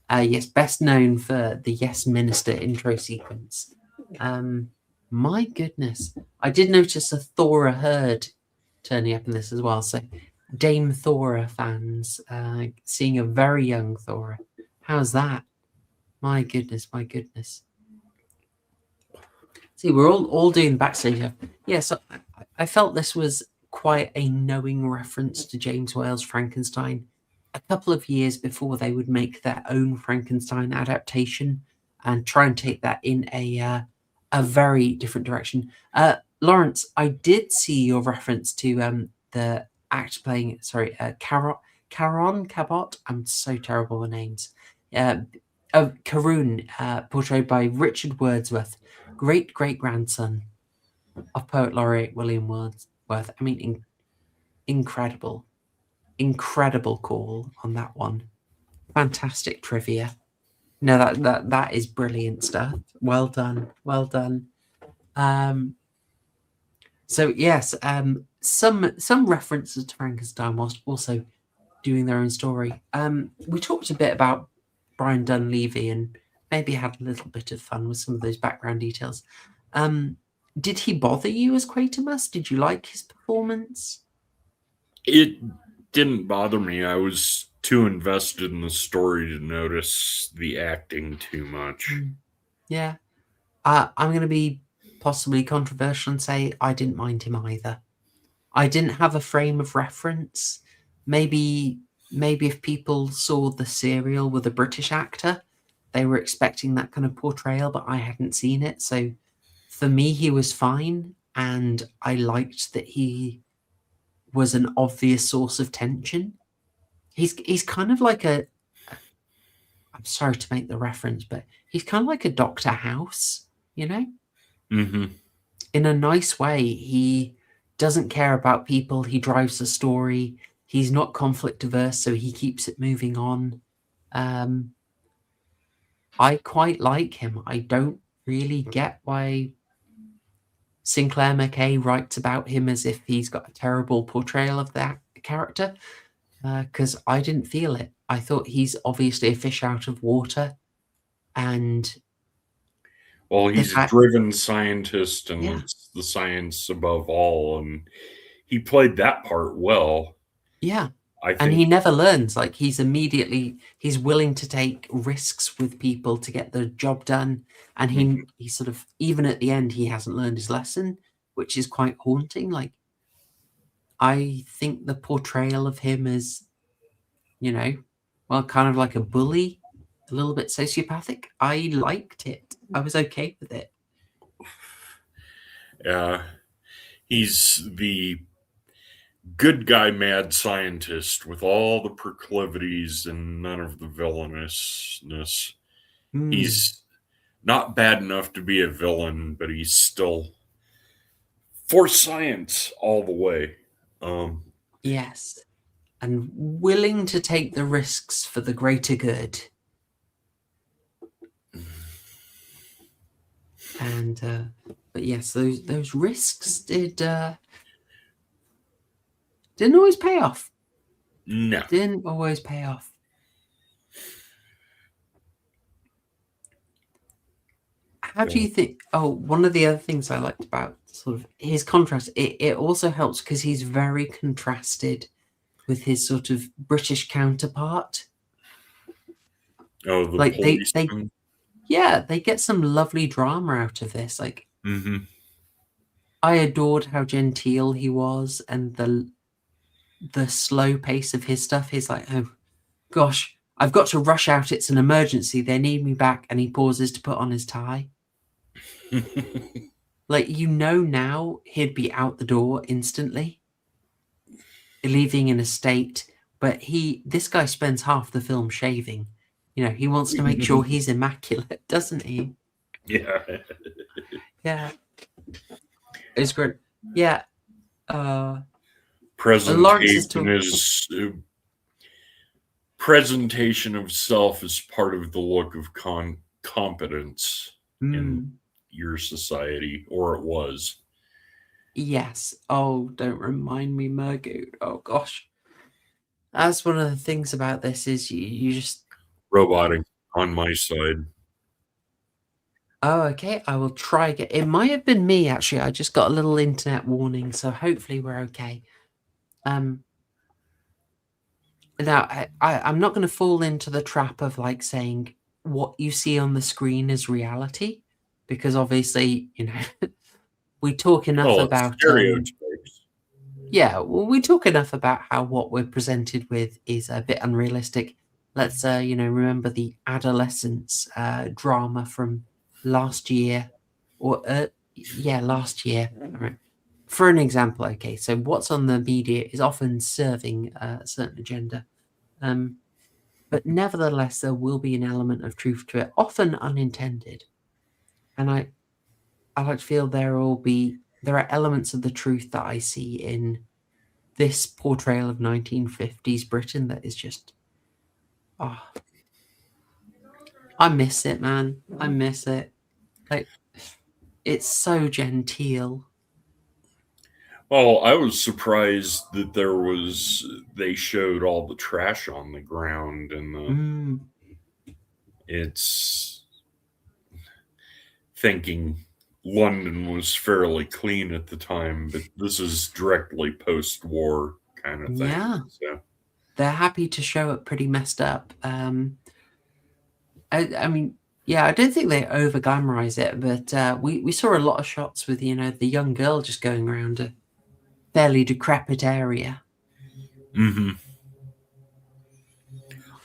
Yes, best known for the Yes Minister intro sequence. My goodness. I did notice a Thora Hurd turning up in this as well. So Dame Thora fans, seeing a very young Thora. How's that? My goodness, my goodness. See, we're all doing backstage stuff. Yeah, so I felt this was quite a knowing reference to James Whale's Frankenstein a couple of years before they would make their own Frankenstein adaptation and try and take that in a very different direction. Lawrence, I did see your reference to the act playing, Caron Cabot. I'm so terrible with names. Caroon, portrayed by Richard Wordsworth, great-great-grandson of Poet Laureate William Wordsworth. I mean, incredible call on that one. Fantastic trivia. No, that is brilliant stuff. Well done. So yes, some references to Frankenstein whilst also doing their own story. We talked a bit about Brian Dunleavy and maybe had a little bit of fun with some of those background details. Did he bother you as Quatermass? Did you like his performance? It didn't bother me. I was too invested in the story to notice the acting too much. Yeah. I'm going to be possibly controversial and say I didn't mind him either. I didn't have a frame of reference. Maybe if people saw the serial with a British actor, they were expecting that kind of portrayal, but I hadn't seen it. So for me, he was fine. And I liked that he was an obvious source of tension. He's kind of like I'm sorry to make the reference, but he's kind of like a Dr. House, Mm-hmm. In a nice way. He doesn't care about people. He drives the story. He's not conflict averse, so he keeps it moving on. I quite like him. I don't really get why Sinclair McKay writes about him as if he's got a terrible portrayal of that character, because I didn't feel it. I thought he's obviously a fish out of water, and he's a driven scientist, and it's the science above all, and he played that part well. Yeah. I think, and he never learns. Like, he's willing to take risks with people to get the job done. And he sort of, even at the end, he hasn't learned his lesson, which is quite haunting. Like, I think the portrayal of him is, kind of like a bully, a little bit sociopathic. I liked it. I was okay with it. Yeah. He's the good guy mad scientist with all the proclivities and none of the villainousness. He's not bad enough to be a villain, but he's still for science all the way. Yes. And willing to take the risks for the greater good. And but yes, those risks didn't always pay off. No. Didn't always pay off. How do you think? Oh, one of the other things I liked about sort of his contrast, it also helps because he's very contrasted with his sort of British counterpart. Oh, the like policeman. they get some lovely drama out of this. Like, I adored how genteel he was, and the slow pace of his stuff. He's like, oh gosh, I've got to rush out. It's an emergency. They need me back. And he pauses to put on his tie. Like, now he'd be out the door instantly. leaving in a state, but this guy spends half the film shaving. You know, he wants to make sure he's immaculate, doesn't he? Yeah. Yeah. It's great. Yeah. Presentation of self is part of the look of competence in your society, or it was. Yes. Oh, don't remind me, Murgoot. Oh gosh. That's one of the things about this is you just roboting on my side. Oh, okay. I will try again. It might have been me actually. I just got a little internet warning, so hopefully we're okay. Now I'm not going to fall into the trap of like saying what you see on the screen is reality, because obviously, you know, we talk enough about stereotypes. Yeah, well, we talk enough about how what we're presented with is a bit unrealistic. Let's you know, remember the adolescence drama from last year, or yeah, last year. Right. For an example, okay, so what's on the media is often serving a certain agenda, but nevertheless, there will be an element of truth to it, often unintended. And I like to feel there are elements of the truth that I see in this portrayal of 1950s Britain that is just, oh, I miss it, man. I miss it. Like, it's so genteel. Well, I was surprised that they showed all the trash on the ground, and it's thinking London was fairly clean at the time, but this is directly post-war kind of thing. Yeah. So. They're happy to show it pretty messed up. I mean, yeah, I don't think they over glamorize it, but we saw a lot of shots with, you know, the young girl just going around a fairly decrepit area.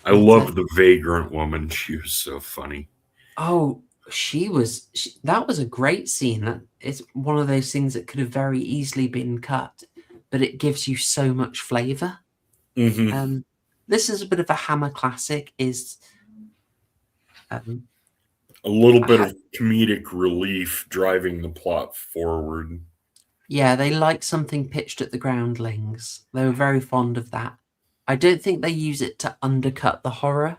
I love the vagrant woman. She was so funny. Oh, that was a great scene. It's one of those things that could have very easily been cut, but it gives you so much flavor. This is a bit of a Hammer classic. Is a little bit of comedic relief driving the plot forward. Yeah, they like something pitched at the groundlings. They were very fond of that. I don't think they use it to undercut the horror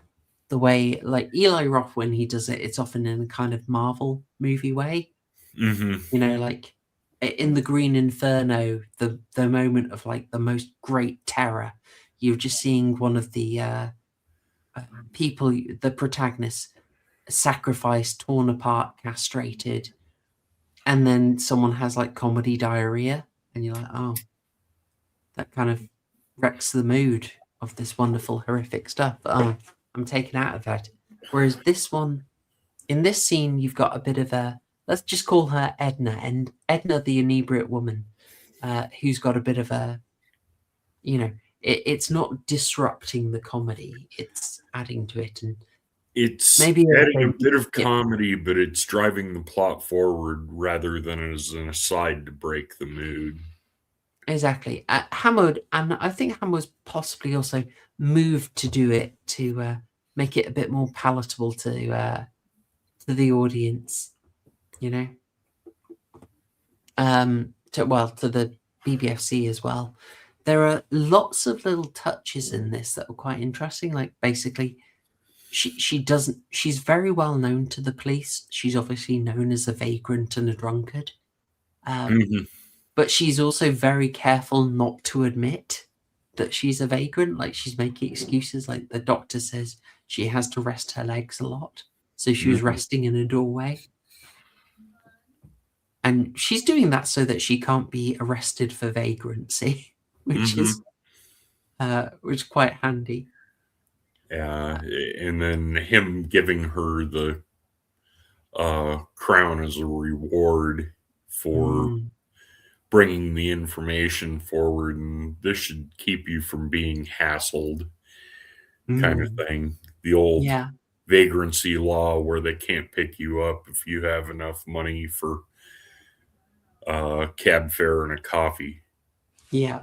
the way, like Eli Roth, when he does it, it's often in a kind of Marvel movie way. You know, like in the Green Inferno, the moment of like the most great terror, you're just seeing one of the people, the protagonists, sacrificed, torn apart, castrated, and then someone has like comedy diarrhea, and you're like, oh, that kind of wrecks the mood of this wonderful, horrific stuff. Oh, I'm taken out of that. Whereas this one, in this scene, you've got a bit of a, let's just call her Edna, and Edna, the inebriate woman, who's got a bit of a, you know, it's not disrupting the comedy, it's adding to it. And it's maybe adding a bit of comedy, but it's driving the plot forward rather than as an aside to break the mood. Exactly. Hammer, and I think Hammer was possibly also moved to do it to make it a bit more palatable to the audience, you know. To the BBFC as well. There are lots of little touches in this that are quite interesting. Like basically, she's very well known to the police. She's obviously known as a vagrant and a drunkard. But she's also very careful not to admit that she's a vagrant. Like she's making excuses. Like the doctor says she has to rest her legs a lot. So she was resting in a doorway. And she's doing that so that she can't be arrested for vagrancy, which is quite handy. Yeah, and then him giving her the crown as a reward for bringing the information forward, and this should keep you from being hassled, kind of thing. The old vagrancy law where they can't pick you up if you have enough money for cab fare and a coffee. Yeah.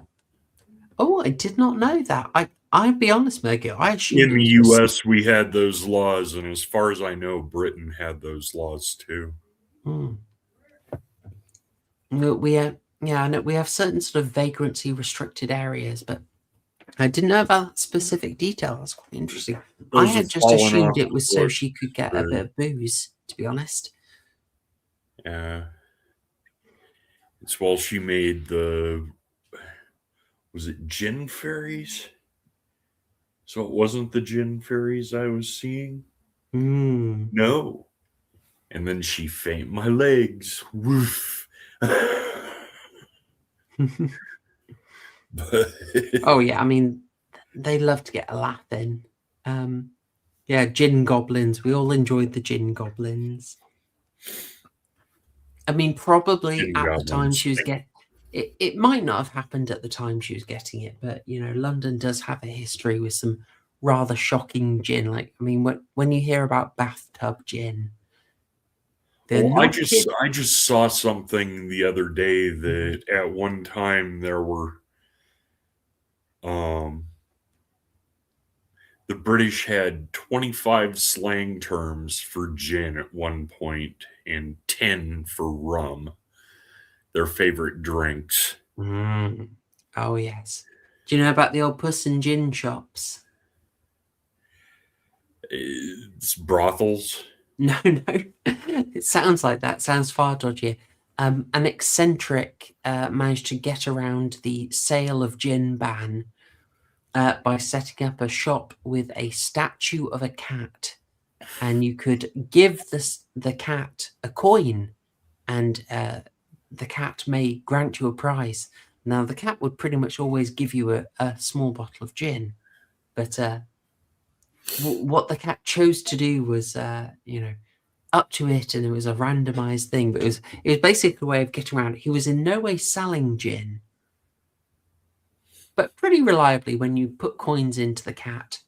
Oh, I did not know that. I'd be honest, Murgoot. I assumed In the it was US, we had those laws, and as far as I know, Britain had those laws too. We have, yeah, I know we have certain sort of vagrancy restricted areas, but I didn't know about that specific detail. That's quite interesting. I Those had have just fallen assumed off it the was so book. she could get a bit of booze, to be honest. Yeah. It's while she made was it gin fairies? So it wasn't the gin fairies I was seeing? No. And then she faint my legs. Woof. Oh yeah, I mean, they love to get a laugh in. Yeah, gin goblins. We all enjoyed the gin goblins. I mean, probably Gin at the time goblins. she was it might not have happened at the time she was getting it, but you know, London does have a history with some rather shocking gin. Like, I mean, when you hear about bathtub gin, Well, I just saw something the other day that at one time there were the British had 25 slang terms for gin at one point and 10 for rum, their favorite drinks. Oh yes. Do you know about the old Puss and Gin shops? It's brothels. No. It sounds like that. Sounds far dodgier. An eccentric managed to get around the sale of gin ban by setting up a shop with a statue of a cat, and you could give the cat a coin, and the cat may grant you a prize. Now, the cat would pretty much always give you a small bottle of gin, but what the cat chose to do was, up to it, and it was a randomized thing, but it was basically a way of getting around it. He was in no way selling gin, but pretty reliably, when you put coins into the cat,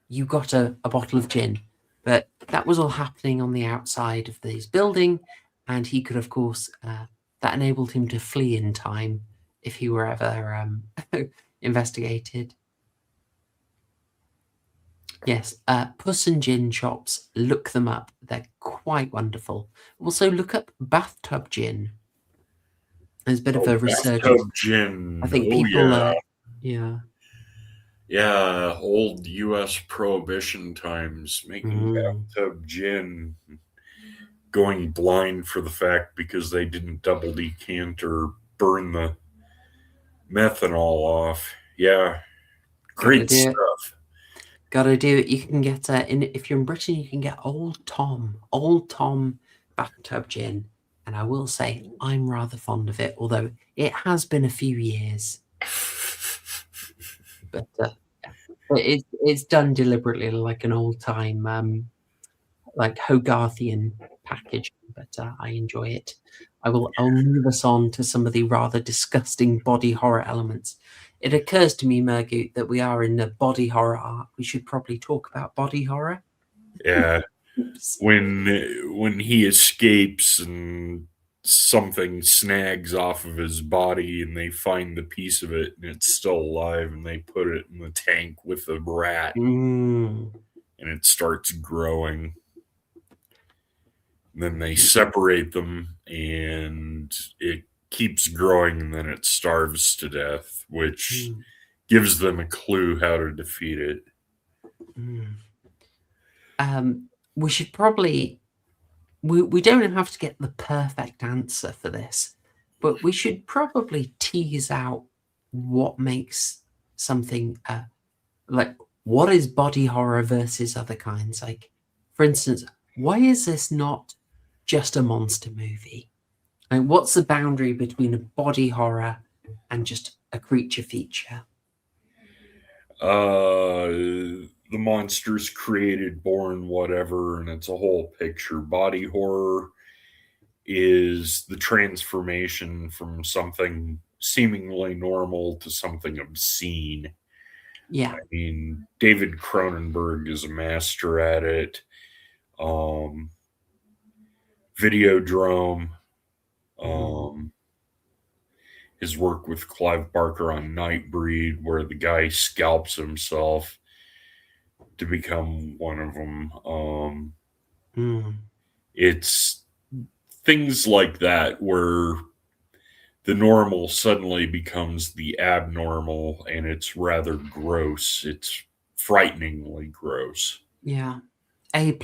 you got a bottle of gin. But that was all happening on the outside of this building, and he could, of course, that enabled him to flee in time if he were ever investigated. Yes, Puss and Gin shops, look them up. They're quite wonderful. Also, look up bathtub gin. There's a bit of a resurgence. Bathtub gin. I think people, yeah, old U.S. Prohibition times, making bathtub gin, going blind for the fact because they didn't double decant or burn the methanol off. Yeah, great stuff. Gotta do it. You can get if you're in Britain, you can get Old Tom bathtub gin, and I will say I'm rather fond of it, although it has been a few years. But it's done deliberately, like an old time, like Hogarthian package. But I enjoy it. I'll move us on to some of the rather disgusting body horror elements. It occurs to me, Murgoot, that we are in the body horror arc. We should probably talk about body horror. Yeah, when he escapes and something snags off of his body and they find the piece of it and it's still alive and they put it in the tank with the rat and it starts growing. And then they separate them and it keeps growing and then it starves to death, which gives them a clue how to defeat it. We should probably we don't have to get the perfect answer for this, but we should probably tease out what makes something like, what is body horror versus other kinds. Like, for instance, why is this not just a monster movie? Like, what's the boundary between a body horror and just a creature feature? The monsters created, born, whatever, and it's a whole picture. Body horror is the transformation from something seemingly normal to something obscene. Yeah. I mean, David Cronenberg is a master at it. Videodrome. his work with Clive Barker on Nightbreed, where the guy scalps himself to become one of them. It's things like that where the normal suddenly becomes the abnormal, and it's rather gross. It's frighteningly gross. Yeah. A+.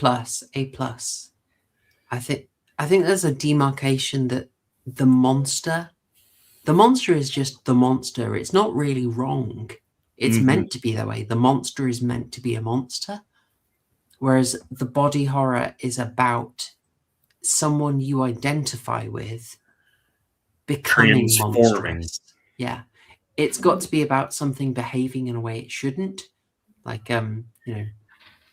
I think there's a demarcation that the monster is just the monster. It's not really wrong. It's meant to be that way. The monster is meant to be a monster. Whereas the body horror is about someone you identify with becoming monstrous. Yeah. It's got to be about something behaving in a way it shouldn't. Like, the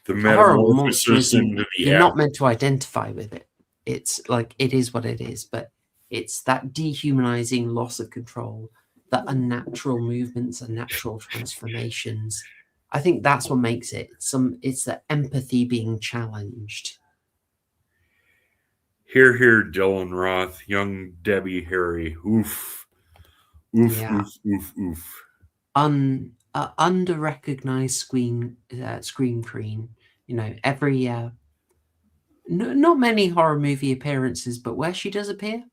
metamorphosis into the you're not meant to identify with it. It's like, it is what it is, but it's that dehumanizing loss of control, the unnatural movements, unnatural transformations. I think that's what makes it. It's the empathy being challenged. Here, Dylan Roth, young Debbie Harry. Oof. Yeah. Oof. Under-recognized scream queen. Every not many horror movie appearances, but where she does appear,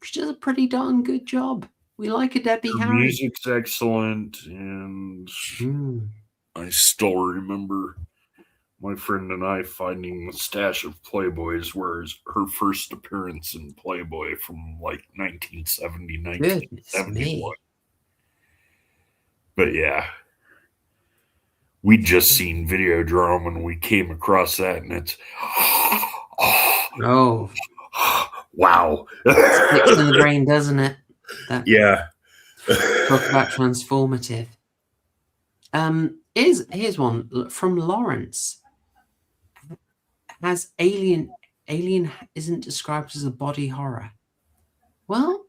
she does a pretty darn good job. We like a Debbie Harry. Music's excellent, and I still remember my friend and I finding the stash of Playboys, whereas her first appearance in Playboy from like 1970, 1971. But yeah, we'd just seen Videodrome and we came across that, and it's wow. Sticks in the brain, doesn't it? Yeah. Talk about transformative. Here's one from Lawrence. As Alien isn't described as a body horror. Well,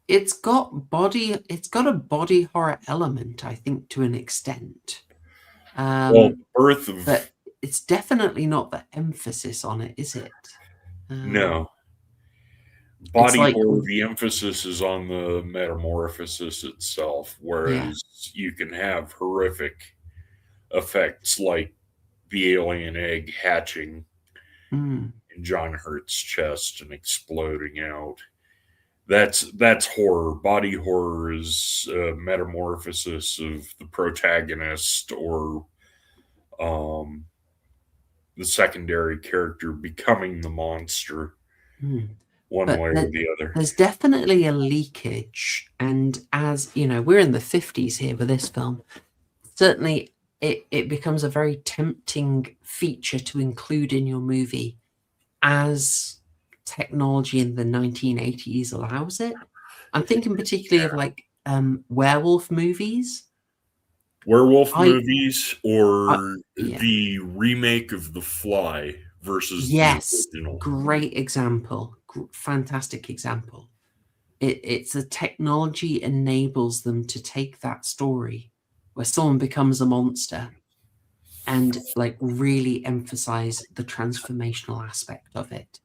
it's got a body horror element, I think, to an extent. But it's definitely not the emphasis on it, is it? No. Body horror, the emphasis is on the metamorphosis itself, whereas you can have horrific effects like the alien egg hatching in John Hurt's chest and exploding out. That's horror. Body horror is a metamorphosis of the protagonist or the secondary character becoming the monster. One way or the other. There's definitely a leakage, and as you know, we're in the 50s here with this film. Certainly, it becomes a very tempting feature to include in your movie as technology in the 1980s allows it. I'm thinking particularly of like werewolf movies. Movies, or the remake of The Fly versus the original. Great example. Fantastic example. It's a technology enables them to take that story where someone becomes a monster and like really emphasize the transformational aspect of it.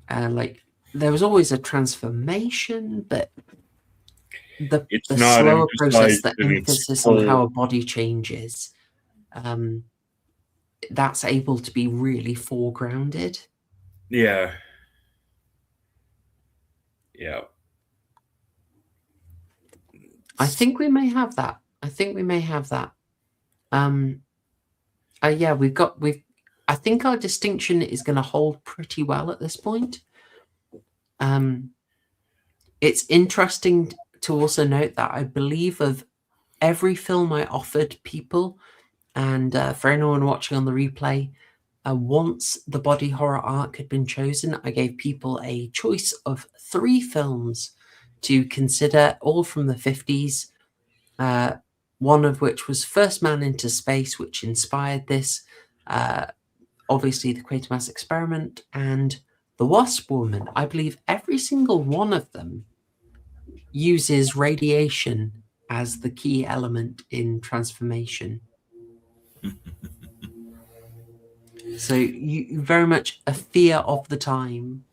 Like there was always a transformation, but the slower process, the emphasis on how a body changes, that's able to be really foregrounded. Yeah. I think we may have that. I think our distinction is going to hold pretty well at this point. It's interesting to also note that I believe of every film I offered people, and for anyone watching on the replay, once the body horror arc had been chosen, I gave people a choice of 3 films to consider, all from the 50s, one of which was First Man into Space, which inspired this, obviously the Quatermass Experiment, and The Wasp Woman. I believe every single one of them uses radiation as the key element in transformation. So you very much a fear of the time.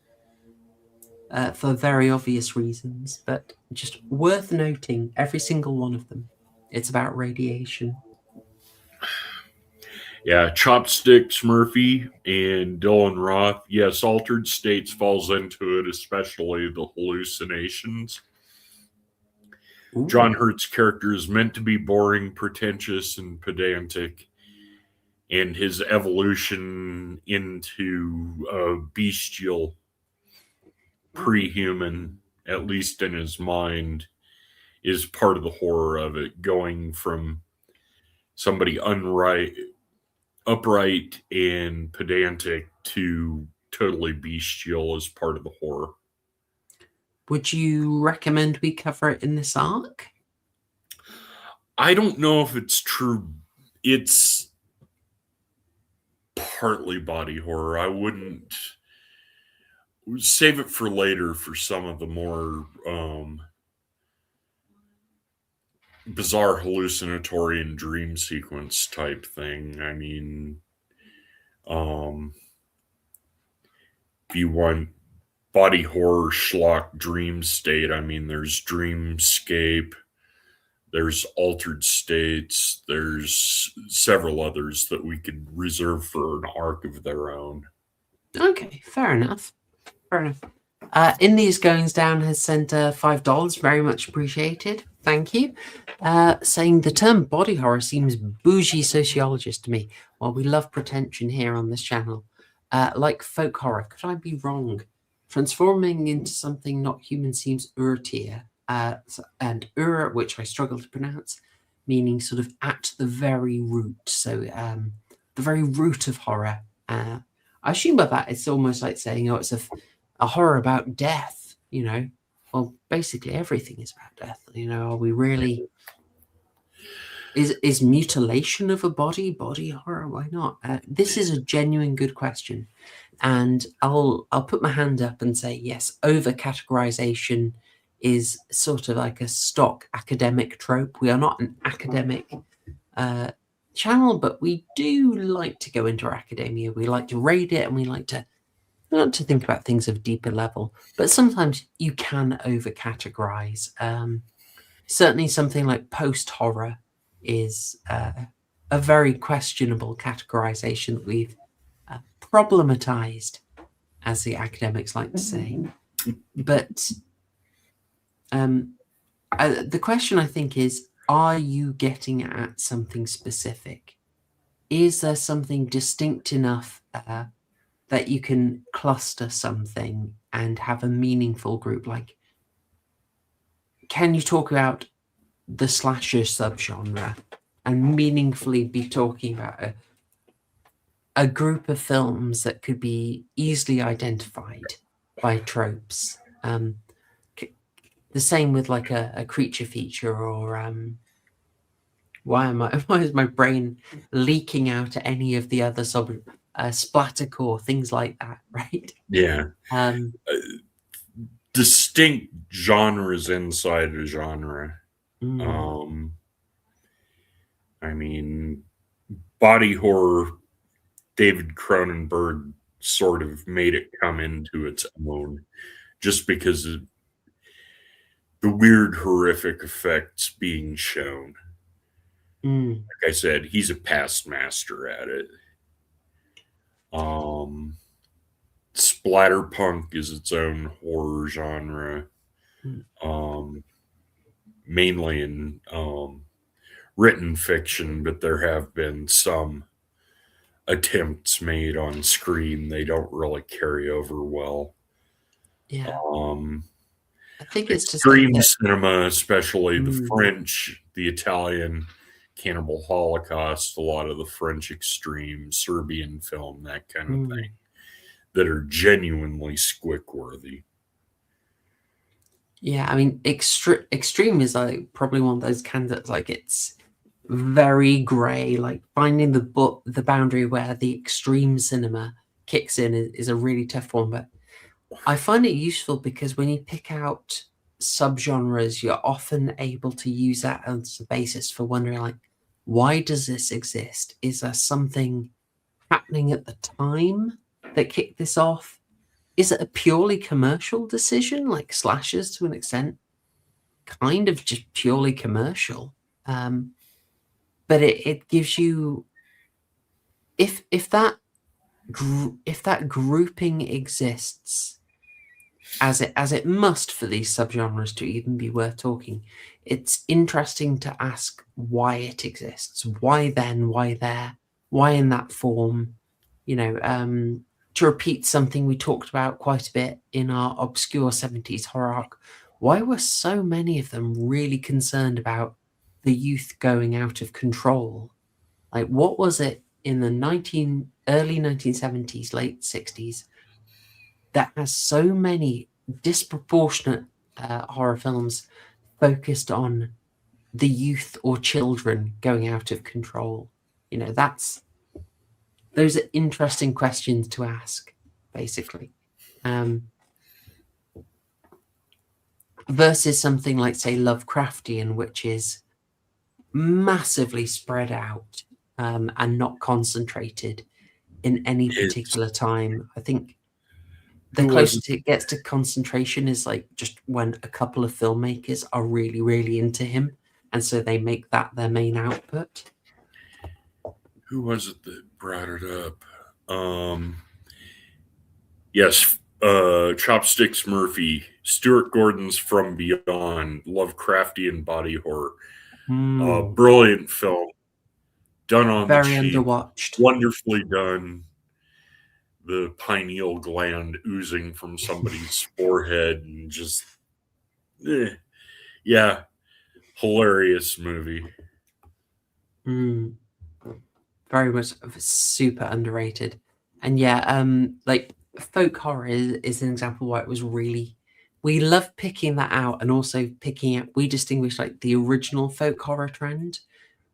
for very obvious reasons, but just worth noting, every single one of them. It's about radiation. Yeah, Chopsticks Murphy and Dylan Roth. Yes, Altered States falls into it, especially the hallucinations. Ooh. John Hurt's character is meant to be boring, pretentious, and pedantic, and his evolution into a bestial pre-human, at least in his mind, is part of the horror of it, going from somebody upright and pedantic to totally bestial as part of the horror. Would you recommend we cover it in this arc? I don't know if it's true. It's partly body horror. I wouldn't save it for later for some of the more bizarre hallucinatory and dream sequence type thing. I mean, if you want body horror schlock dream state, I mean, there's Dreamscape, there's Altered States, there's several others that we could reserve for an arc of their own. Okay, fair enough. In These Goings Down has sent $5, very much appreciated. Thank you. Saying the term body horror seems bougie sociologist to me. Well, we love pretension here on this channel. Like folk horror, could I be wrong? Transforming into something not human seems urtier, and ur, which I struggle to pronounce, meaning sort of at the very root. So the very root of horror. I assume by that it's almost like saying, oh, it's a horror about death, you know. Well, basically everything is about death. You know, are we really... Is mutilation of a body horror? Why not? This is a genuine good question. And I'll put my hand up and say, yes, over-categorization is sort of like a stock academic trope. We are not an academic channel, but we do like to go into our academia. We like to raid it, and we like to think about things of deeper level. But sometimes you can over-categorize. Certainly something like post-horror is a very questionable categorization that we've problematized, as the academics like to say. But the question, I think, is, are you getting at something specific? Is there something distinct enough that you can cluster something and have a meaningful group? Like, can you talk about the slasher subgenre and meaningfully be talking about a group of films that could be easily identified by tropes? The same with like a creature feature, or why is my brain leaking out any of the other splattercore, things like that, right? Yeah. Distinct genres inside a genre. I mean, body horror, David Cronenberg sort of made it come into its own just because of the weird, horrific effects being shown. Like I said, he's a past master at it. Splatterpunk is its own horror genre, mainly in written fiction, but there have been some attempts made on screen. They don't really carry over well. Yeah. I think it's just extreme cinema, especially the French, the Italian, Cannibal Holocaust, a lot of the French extreme, Serbian film, that kind of thing, that are genuinely squick-worthy. Yeah, I mean, extreme is like probably one of those candidates. Like, it's very grey. Like, finding the boundary where the extreme cinema kicks in is a really tough one. But I find it useful because when you pick out subgenres, you're often able to use that as a basis for wondering, like, why does this exist? Is there something happening at the time that kicked this off? is it a purely commercial decision, like slashers to an extent? Kind of just purely commercial. But it gives you, if that grouping exists, as it must for these subgenres to even be worth talking, it's interesting to ask why it exists. Why then? Why there? Why in that form? You know, to repeat something we talked about quite a bit in our obscure 70s horror arc, why were so many of them really concerned about the youth going out of control? Like, what was it in the early 1970s, late 60s that has so many disproportionate horror films focused on the youth or children going out of control? You know, those are interesting questions to ask, basically. Versus something like, say, Lovecraftian, which is massively spread out and not concentrated in any particular time. I think the closest it gets to concentration is like just when a couple of filmmakers are really, really into him, and so they make that their main output. Who was it that brought it up? Yes, Chopsticks Murphy, Stuart Gordon's From Beyond, Lovecraftian body horror. Brilliant film, done on very the cheap, underwatched, wonderfully done. The pineal gland oozing from somebody's forehead, and just yeah, hilarious movie. Very much super underrated. And yeah, like folk horror is an example why it was really, we love picking that out, and also picking out, we distinguish like the original folk horror trend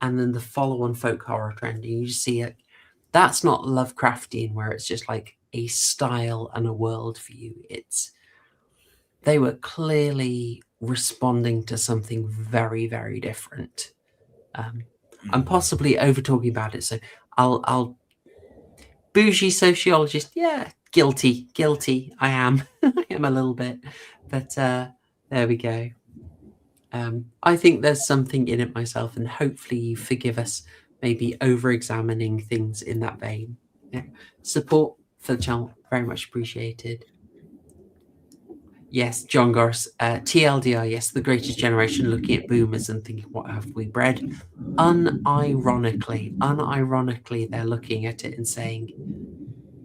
and then the follow-on folk horror trend. And you just see it, that's not Lovecraftian where it's just like a style and a world for you. They were clearly responding to something very, very different. I'm possibly over talking about it, so I'll bougie sociologist. Yeah, guilty. I am. I am a little bit, but there we go. I think there's something in it myself, and hopefully you forgive us maybe over-examining things in that vein. Yeah. Support for the channel, very much appreciated. Yes, John Goss, TLDR, yes, the greatest generation looking at boomers and thinking, what have we bred? Unironically, they're looking at it and saying,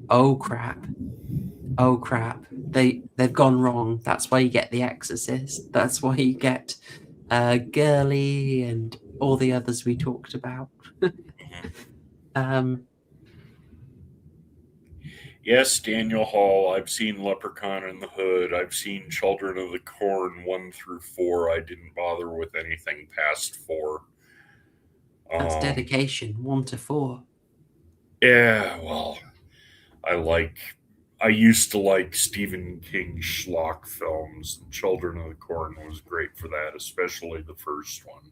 oh crap, they've gone wrong. That's why you get The Exorcist. That's why you get Girly and all the others we talked about. Yes, Daniel Hall. I've seen Leprechaun in the Hood. I've seen Children of the Corn 1 through 4. I didn't bother with anything past 4. That's dedication, 1 to 4. Yeah, well, I used to like Stephen King schlock films. Children of the Corn was great for that, especially the first one.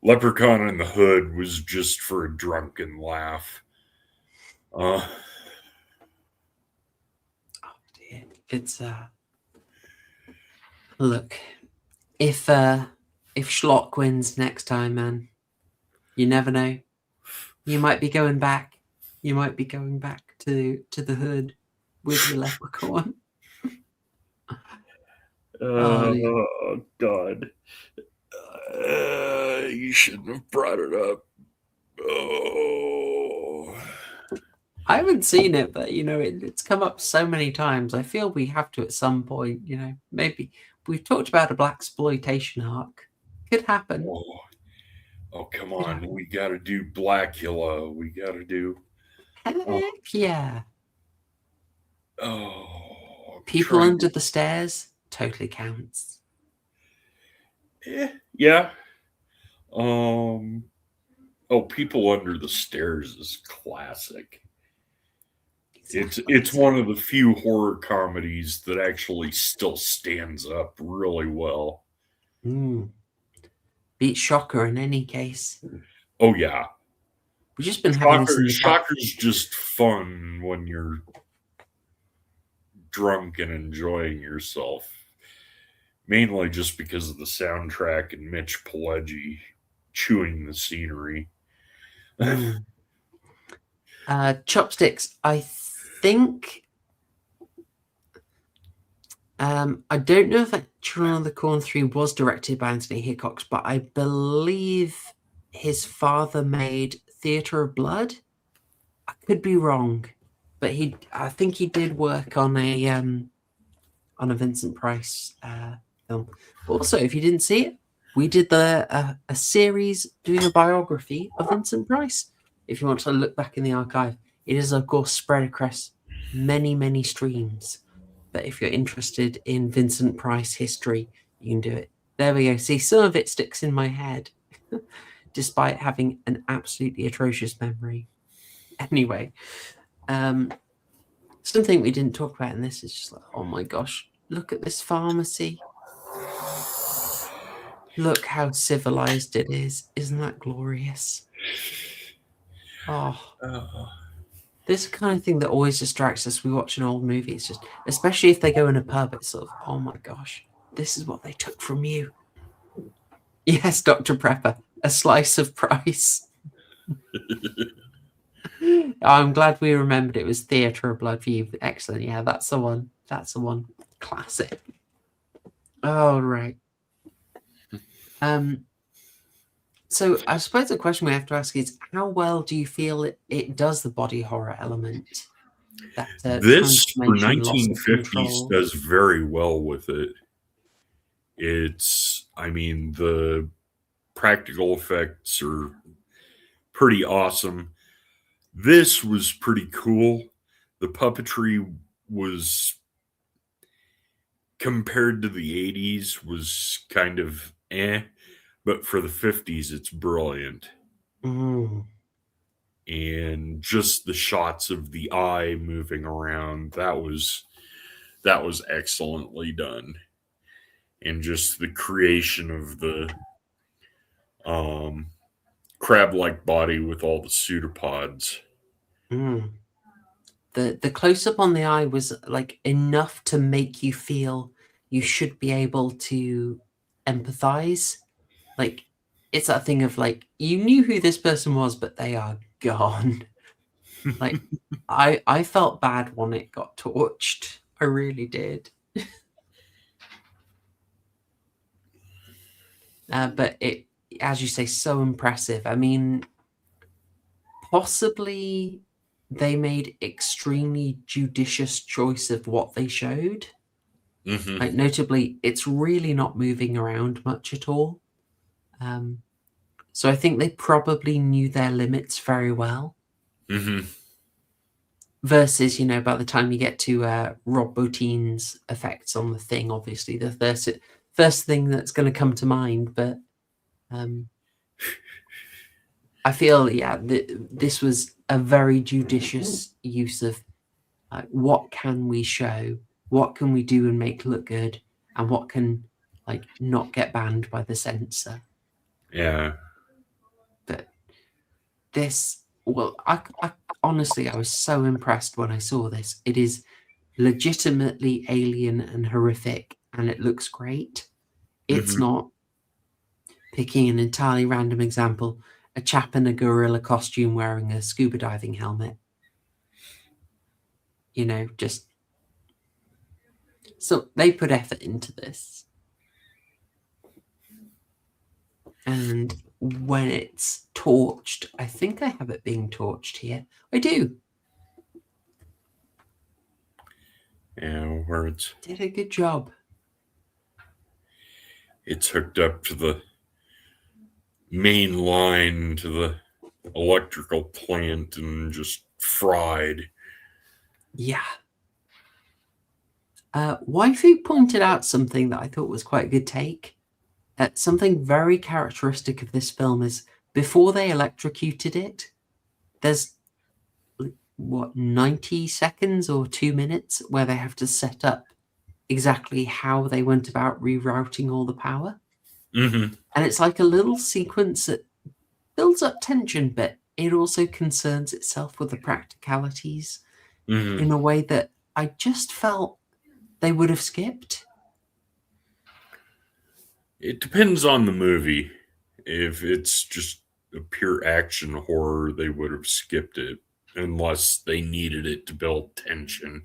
Leprechaun in the Hood was just for a drunken laugh. Oh dear. It's look, if schlock wins next time, man, you never know. You might be going back. You might be going back to the Hood with your Leprechaun. Oh God. You shouldn't have brought it up. Oh. I haven't seen it, but you know, it's come up so many times. I feel we have to at some point, you know, maybe we've talked about a blaxploitation arc. Could happen. Oh come on. We got to do Blackula. We got to do. Heck yeah. Oh. People Under the Stairs totally counts. Yeah. People Under the Stairs is classic. Exactly. It's one of the few horror comedies that actually still stands up really well. Beat Shocker in any case. Oh yeah. We've just been having this in the Shocker's just fun when you're drunk and enjoying yourself. Mainly just because of the soundtrack and Mitch Pileggi chewing the scenery. Chopsticks, I think... I don't know if Children of the Corn 3 was directed by Anthony Hickox, but I believe his father made Theatre of Blood. I could be wrong, but I think he did work on a Vincent Price film. Also, if you didn't see it, we did a series doing a biography of Vincent Price. If you want to look back in the archive, it is of course spread across many streams. But if you're interested in Vincent Price history, you can do it. There we go. See, some of it sticks in my head, despite having an absolutely atrocious memory. Anyway, something we didn't talk about in this is just like, oh my gosh, look at this pharmacy. Look how civilized it is. Isn't that glorious? Oh. This kind of thing that always distracts us. We watch an old movie. It's just, especially if they go in a pub, it's sort of, oh my gosh, this is what they took from you. Yes, Dr. Prepper, a slice of Price. I'm glad we remembered it was Theatre of Blood View. Excellent. Yeah, that's the one. That's the one. Classic. Oh, right. So I suppose the question we have to ask is, how well do you feel it does the body horror element? This for 1950s does very well with it. The practical effects are pretty awesome. This was pretty cool. The puppetry was, compared to the 80s, was kind of but for the 50s, it's brilliant. And just the shots of the eye moving around, that was excellently done. And just the creation of the crab-like body with all the pseudopods. The close-up on the eye was like enough to make you feel you should be able to empathize. Like, it's that thing of like, you knew who this person was, but they are gone. Like, I felt bad when it got torched. I really did. But it, as you say, so impressive. I mean, possibly they made extremely judicious choice of what they showed. Like, notably, it's really not moving around much at all. So I think they probably knew their limits very well. Versus, by the time you get to Rob Bottin's effects on the Thing, obviously the first thing that's going to come to mind. But I feel, this was a very judicious use of what can we show, what can we do and make look good, and what can not get banned by the censor. Yeah. But this, well, I honestly, I was so impressed when I saw this. It is legitimately alien and horrific, and it looks great. It's not, picking an entirely random example, a chap in a gorilla costume wearing a scuba diving helmet. Just... So they put effort into this. And when it's torched, I think I have it being torched here. I do. Yeah, where it's... Did a good job. It's hooked up to the main line, to the electrical plant, and just fried. Yeah. Waifu pointed out something that I thought was quite a good take. Something very characteristic of this film is before they electrocuted it, there's 90 seconds or 2 minutes where they have to set up exactly how they went about rerouting all the power. And it's like a little sequence that builds up tension, but it also concerns itself with the practicalities in a way that I just felt they would have skipped? It depends on the movie. If it's just a pure action horror, they would have skipped it unless they needed it to build tension.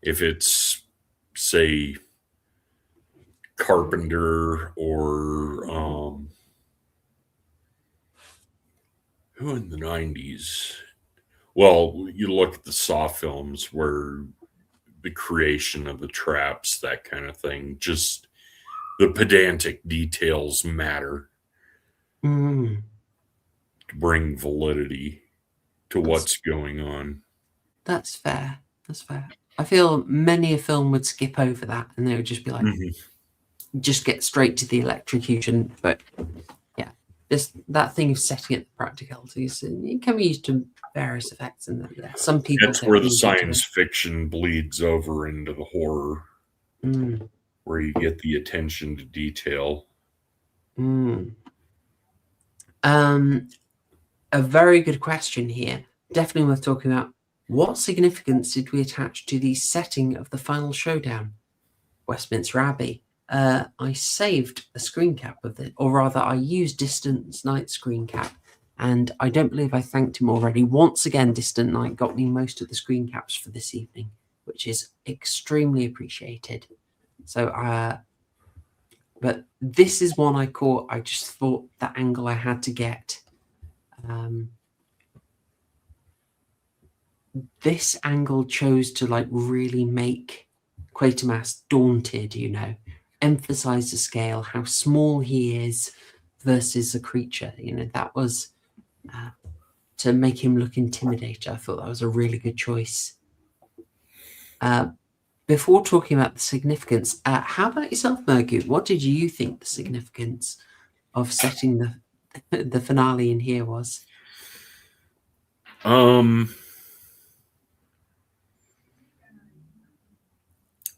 If it's, say, Carpenter or who in the 90s? Well, you look at the Saw films where the creation of the traps, that kind of thing, just the pedantic details matter to bring validity to what's going on. That's fair. That's fair. I feel many a film would skip over that and they would just be like, just get straight to the electrocution. But yeah, that thing of setting up the practicalities, it can be used to various effects. And yeah, some people. That's where the science fiction bleeds over into the horror, where you get the attention to detail. A very good question here. Definitely worth talking about. What significance did we attach to the setting of the final showdown, Westminster Abbey? I saved a screen cap of it, or rather I used Distant Night's screen cap, and I don't believe I thanked him already. Once again, Distant Night got me most of the screen caps for this evening, which is extremely appreciated. So, but this is one I caught. I just thought the angle I had to get. This angle chose to like really make Quatermass daunted, emphasize the scale, how small he is versus a creature. That was to make him look intimidating. I thought that was a really good choice. Before talking about the significance, how about yourself, Murgoot? What did you think the significance of setting the finale in here was?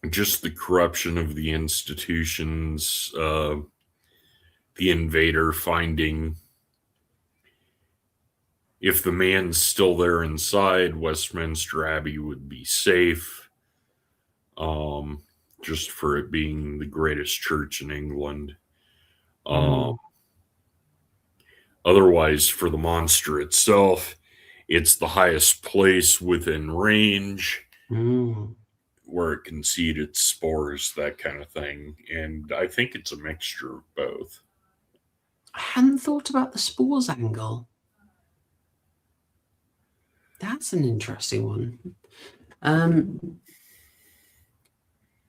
Just the corruption of the institutions, the invader finding if the man's still there inside, Westminster Abbey would be safe, just for it being the greatest church in England. Otherwise, for the monster itself, it's the highest place within range. Where it can seed its spores, that kind of thing. And I think it's a mixture of both. I hadn't thought about the spores angle. That's an interesting one.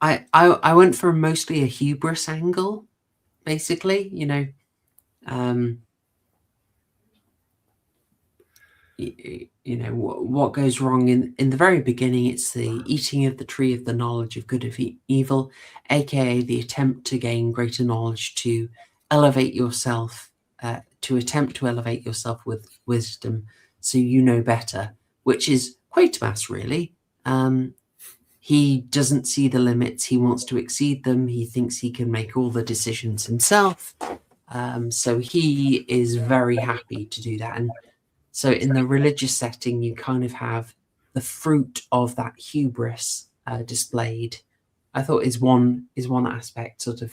I went for mostly a hubris angle, basically, what goes wrong in the very beginning. It's the eating of the tree of the knowledge of good and evil, aka the attempt to gain greater knowledge, to elevate yourself, with wisdom so you know better, which is Quatermass, really. He doesn't see the limits. He wants to exceed them. He thinks he can make all the decisions himself. So he is very happy to do that. And so in the religious setting, you kind of have the fruit of that hubris displayed. I thought is one aspect, sort of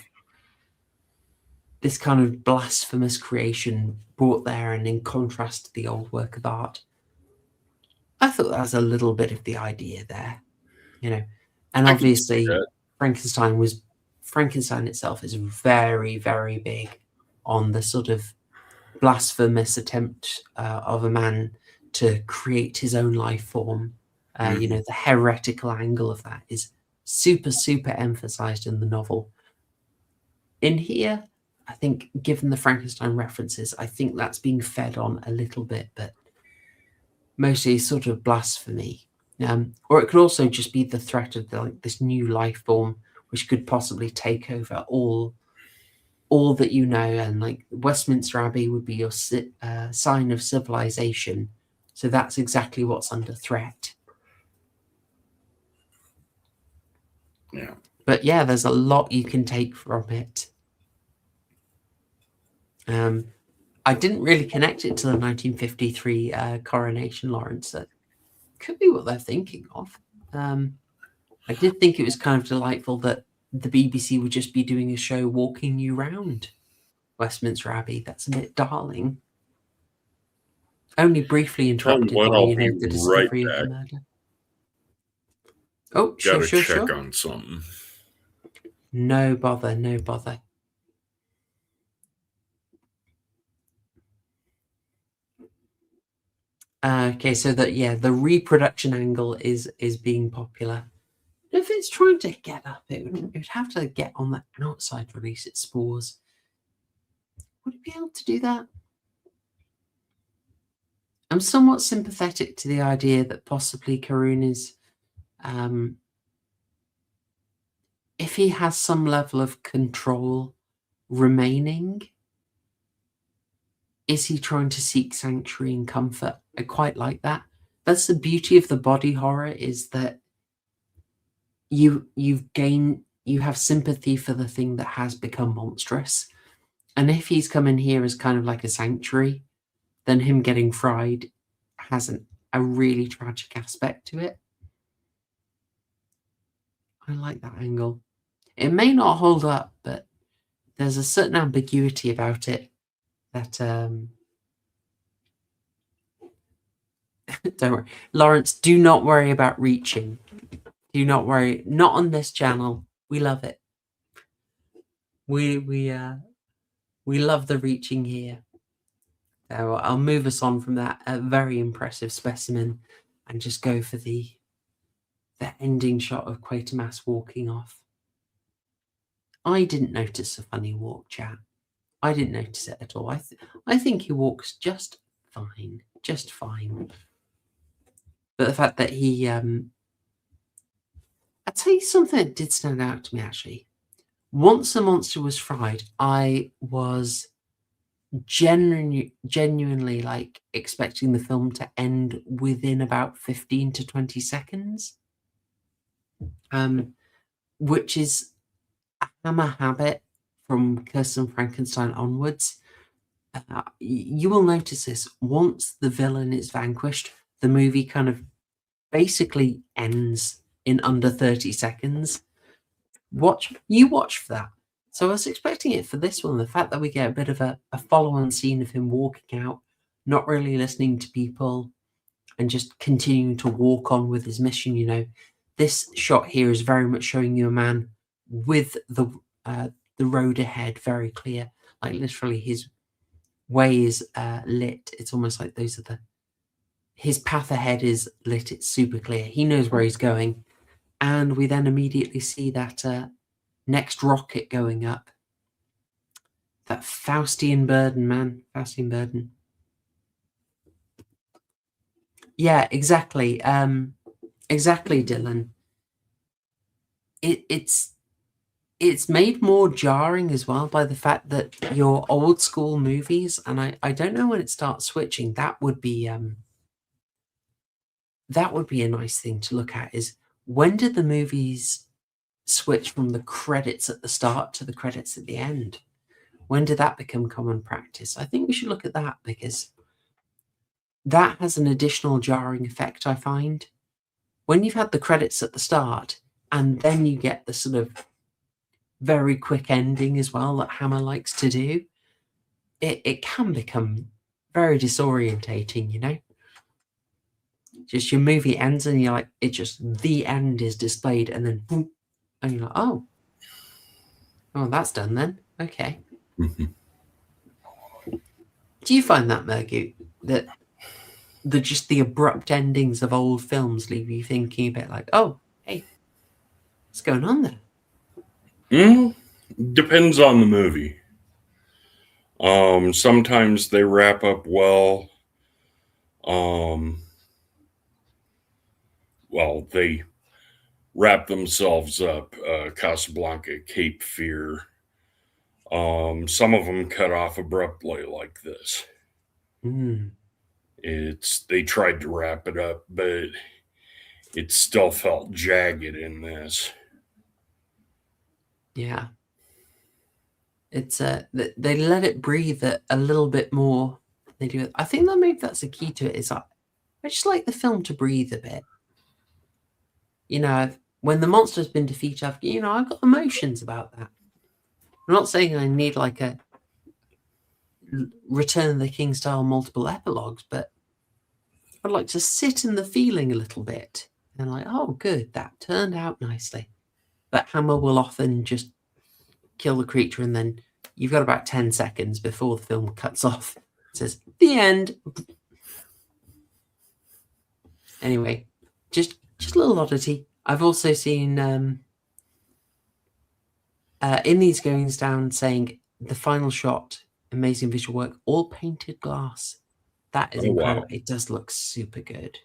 this kind of blasphemous creation brought there, and in contrast to the old work of art. I thought that was a little bit of the idea there, And obviously, Frankenstein itself is very, very big on the sort of blasphemous attempt of a man to create his own life form. The heretical angle of that is super, super emphasized in the novel. In here, I think, given the Frankenstein references, I think that's being fed on a little bit, but mostly sort of blasphemy. Or it could also just be the threat of this new life form, which could possibly take over all that and Westminster Abbey would be your sign of civilization. So that's exactly what's under threat. Yeah. But yeah, there's a lot you can take from it. I didn't really connect it to the 1953 coronation, Lawrence. That could be what they're thinking of. I did think it was kind of delightful that the BBC would just be doing a show walking you round Westminster Abbey. That's a bit darling. Only briefly interrupted by, I'll the be discovery right of the back. murder. Oh, Gotta sure. check on something. No bother, no bother. Okay, so that the reproduction angle is being popular. If it's trying to get up, it would have to get on the outside, release its spores. Would it be able to do that? I'm somewhat sympathetic to the idea that possibly Karun is, if he has some level of control remaining, is he trying to seek sanctuary and comfort? I quite like that. That's the beauty of the body horror, is that you have sympathy for the thing that has become monstrous. And if he's come in here as kind of like a sanctuary, then him getting fried has a really tragic aspect to it. I like that angle. It may not hold up, but there's a certain ambiguity about it that don't worry, Lawrence, do not worry about reaching. Do not worry. Not on this channel. We love it. We love the reaching here. So I'll move us on from that very impressive specimen and just go for the ending shot of Quatermass walking off. I didn't notice a funny walk, chat. I didn't notice it at all. I think he walks just fine. Just fine. But the fact that he... I'll tell you something that did stand out to me, actually. Once the monster was fried, I was genuinely like expecting the film to end within about 15 to 20 seconds. Which is a Hammer habit from Curse and Frankenstein onwards. You will notice this. Once the villain is vanquished, the movie kind of basically ends in under 30 seconds. Watch for that. So I was expecting it for this one. The fact that we get a bit of a follow-on scene of him walking out, not really listening to people, and just continuing to walk on with his mission. You know, this shot here is very much showing you a man with the road ahead very clear. Like literally, his way is lit. It's almost like his path ahead is lit. It's super clear. He knows where he's going. And we then immediately see that next rocket going up. That Faustian burden, man. Faustian burden. Yeah, exactly. Exactly, Dylan. It's made more jarring as well by the fact that your old school movies, and I don't know when it starts switching, that would be a nice thing to look at, is when did the movies switch from the credits at the start to the credits at the end? When did that become common practice? I think we should look at that, because that has an additional jarring effect, I find. When you've had the credits at the start and then you get the sort of very quick ending as well that Hammer likes to do, it can become very disorientating, you know? Just your movie ends and you're like, the end is displayed, and then boom, and you're like, oh, that's done then. Okay. Mm-hmm. Do you find that, Murgoot, that the abrupt endings of old films leave you thinking a bit like, oh, hey, what's going on there? Depends on the movie. Sometimes they wrap up well. Well, they wrap themselves up. Casablanca, Cape Fear. Some of them cut off abruptly like this. They tried to wrap it up, but it still felt jagged in this. Yeah. It's they let it breathe a little bit more. They do it. I think that maybe that's the key to it. Is I just like the film to breathe a bit. you know, when the monster's been defeated, I've got emotions about that. I'm not saying I need like a Return of the King style multiple epilogues, but I'd like to sit in the feeling a little bit and like, oh, good, that turned out nicely. But Hammer will often just kill the creature, and then you've got about 10 seconds before the film cuts off. It says, the end. Anyway, just a little oddity. I've also seen in these goings down saying the final shot, amazing visual work, all painted glass. That is incredible. Wow. It does look super good.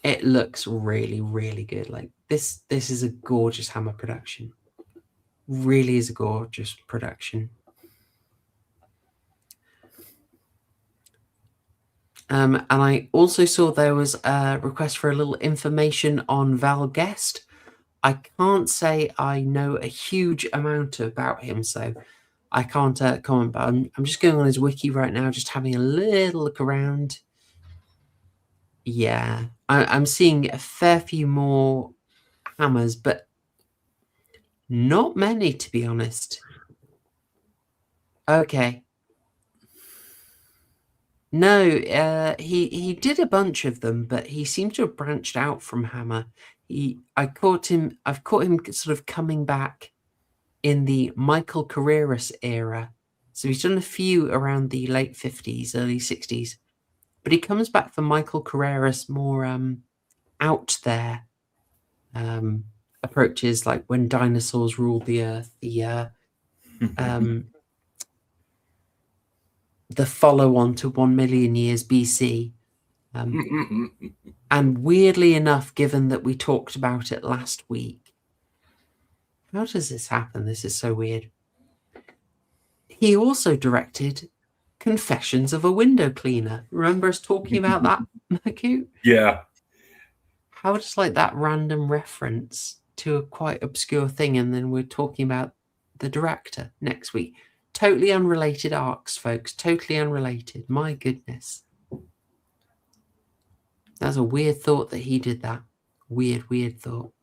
It looks really, really good. Like this is a gorgeous Hammer production. Really is a gorgeous production. And I also saw there was a request for a little information on Val Guest. I can't say I know a huge amount about him, so I can't comment, but I'm just going on his wiki right now, just having a little look around. Yeah, I'm seeing a fair few more Hammers, but not many, to be honest. Okay. No, he did a bunch of them, but he seems to have branched out from Hammer. I've caught him sort of coming back in the Michael Carreras era. So he's done a few around the late 50s, early 60s. But he comes back for Michael Carreras more out there approaches, like When Dinosaurs Ruled the Earth, the follow-on to 1 Million Years BC. And weirdly enough, given that we talked about it last week, how does this happen? This is so weird. He also directed Confessions of a Window Cleaner. Remember us talking about that, Murgoot? Yeah. How does like that random reference to a quite obscure thing, and then we're talking about the director next week? Totally unrelated arcs, folks. Totally unrelated. My goodness. That's a weird thought that he did that. Weird thought.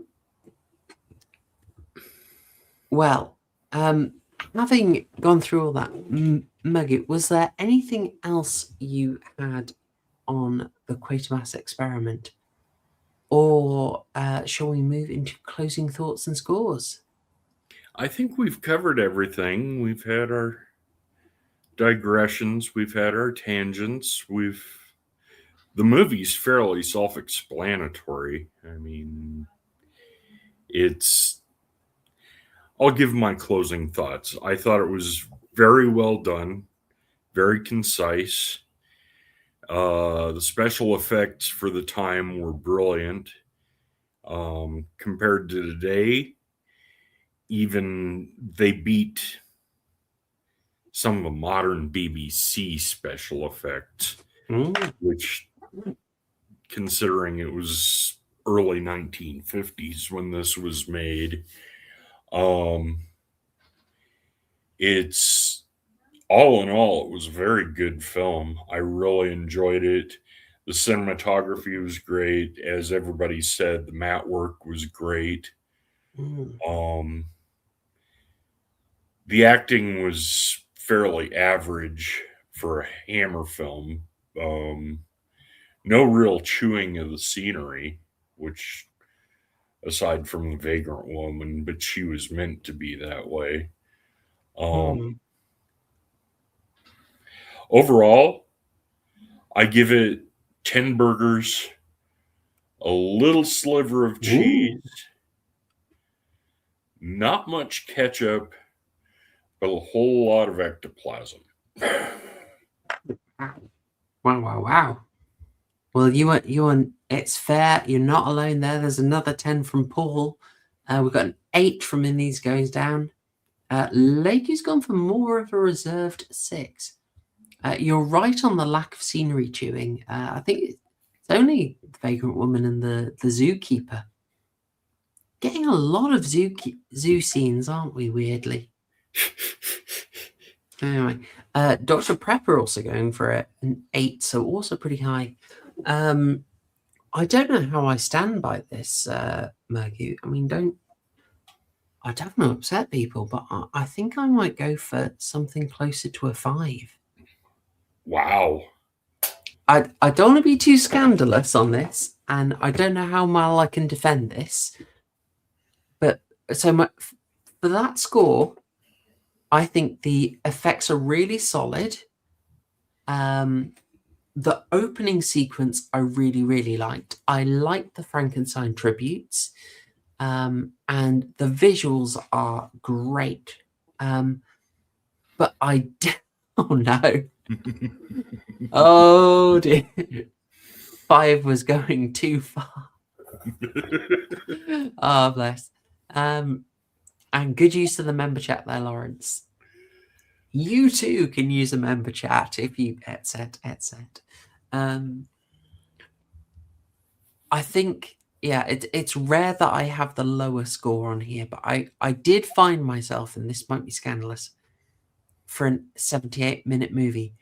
Well, having gone through all that, Murgoot, was there anything else you had on the Quatermass Experiment? Or shall we move into closing thoughts and scores? I think we've covered everything. We've had our digressions. We've had our tangents. The movie's fairly self-explanatory. I mean, I'll give my closing thoughts. I thought it was very well done, very concise. The special effects for the time were brilliant. Compared to today, even they beat some of the modern BBC special effects, which, considering it was early 1950s when this was made, it's all in all, it was a very good film. I really enjoyed it. The cinematography was great. As everybody said, the matte work was great. The acting was fairly average for a Hammer film. No real chewing of the scenery, which, aside from the Vagrant Woman, but she was meant to be that way. Overall, I give it 10 burgers, a little sliver of cheese, not much ketchup, but a whole lot of ectoplasm. Wow. Well, it's fair. You're not alone there. There's another 10 from Paul. We've got an 8 from In These Goings Down. Lakey's gone for more of a reserved 6. You're right on the lack of scenery chewing. I think it's only the Vagrant Woman and the Zookeeper. Getting a lot of zoo scenes, aren't we, weirdly? Anyway, Dr. Prepper also going for an 8, so also pretty high. I don't know how I stand by this, Murgoot. I mean, I don't want to upset people, but I think I might go for something closer to a 5. Wow. I don't want to be too scandalous on this, and I don't know how well I can defend this. But so for that score, I think the effects are really solid. The opening sequence I really, really liked. I liked the Frankenstein tributes, and the visuals are great. But oh no. Oh dear. 5 was going too far. Oh, bless. And good use of the member chat there, Lawrence. You too can use a member chat if you etc. I think, yeah, it's rare that I have the lower score on here, but I did find myself, and this might be scandalous, for a 78-minute movie,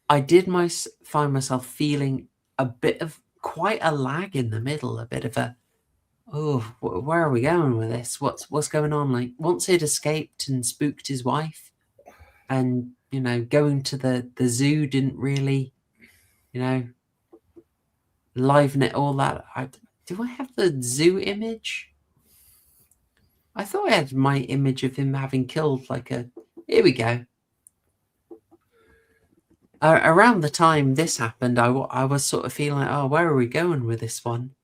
I did find myself feeling a bit of quite a lag in the middle, a bit of a, oh, where are we going with this? What's going on? Like, once he'd escaped and spooked his wife, and going to the zoo didn't really, liven it all that. Do I have the zoo image? I thought I had my image of him having killed here we go. Around the time this happened, I was sort of feeling like, oh, where are we going with this one?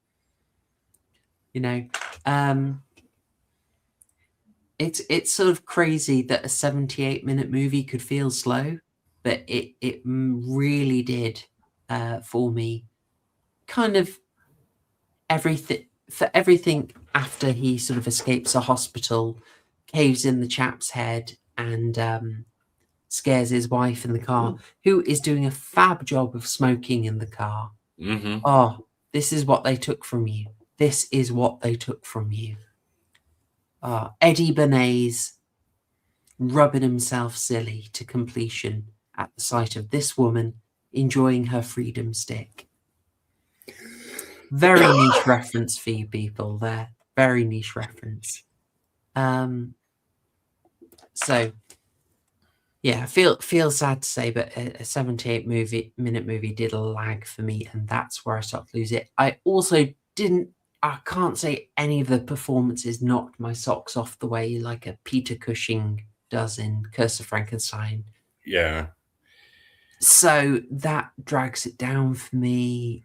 It's sort of crazy that a 78-minute movie could feel slow, but it really did for me. Kind of everything after he sort of escapes a hospital, caves in the chap's head, and scares his wife in the car, who is doing a fab job of smoking in the car. Mm-hmm. Oh, this is what they took from you. This is what they took from you. Eddie Bernays rubbing himself silly to completion at the sight of this woman enjoying her freedom stick. Very niche reference for you people there. Very niche reference. So, yeah, feel sad to say, but a 78-minute movie did a lag for me, and that's where I started to lose it. I also I can't say any of the performances knocked my socks off the way like a Peter Cushing does in Curse of Frankenstein. Yeah. So that drags it down for me.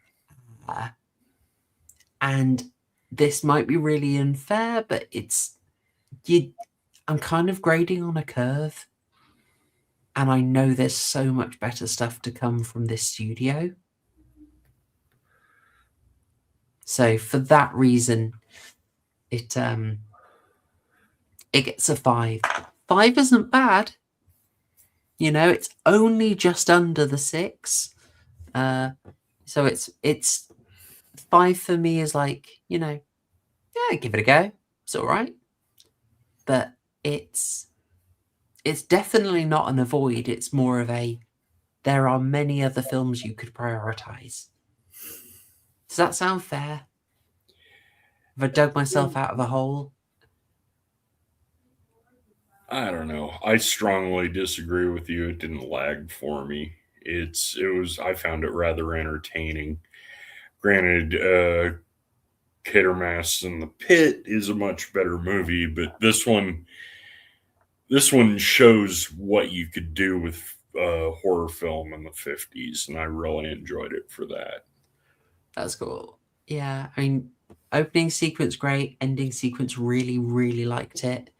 And this might be really unfair, but I'm kind of grading on a curve. And I know there's so much better stuff to come from this studio. So for that reason, it gets a 5. 5 isn't bad. It's only just under the 6. So it's 5 for me is like, yeah, give it a go. It's all right. But it's definitely not an avoid. It's more of there are many other films you could prioritize. Does that sound fair? Have I dug myself out of a hole? I don't know. I strongly disagree with you. It didn't lag for me. I found it rather entertaining. Granted, Quatermass in the Pit is a much better movie, but this one shows what you could do with horror film in the 50s, and I really enjoyed it for that. That's cool. Yeah, I mean, opening sequence great, ending sequence really, really liked it.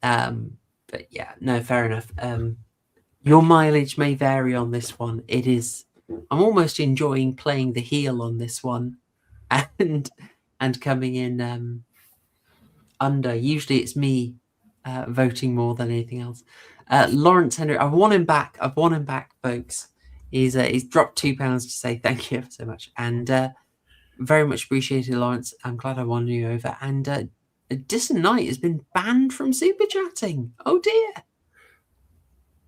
But yeah, no, fair enough. Your mileage may vary on this one. I'm almost enjoying playing the heel on this one, and coming in under. Usually it's me voting more than anything else. Lawrence Henry, I've won him back, folks. He's dropped £2 to say thank you so much, and very much appreciated, Lawrence. I'm glad I won you over. And Distant Night has been banned from super chatting. Oh dear,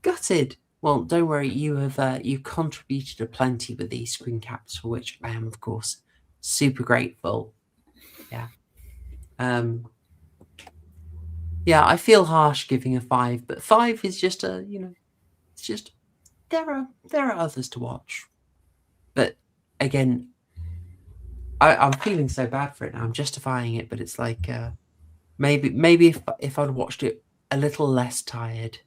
gutted. Well, don't worry, you contributed a plenty with these screen caps, for which I am of course super grateful. Yeah. Yeah, I feel harsh giving a 5, but 5 is just a, it's just there are others to watch. But again, I'm feeling so bad for it now. I'm justifying it, but it's like maybe if I'd watched it a little less tired,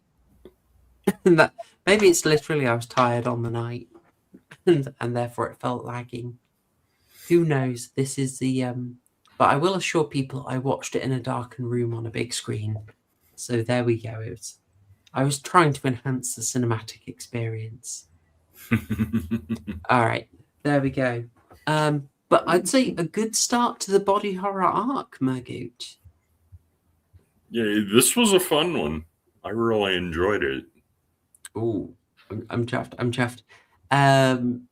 that maybe it's literally I was tired on the night, and therefore it felt lagging. Who knows? This is the but I will assure people I watched it in a darkened room on a big screen. So there we go. I was trying to enhance the cinematic experience. All right, there we go. But I'd say a good start to the body horror arc, Murgoot. Yeah, this was a fun one. I really enjoyed it. Oh, I'm chuffed. And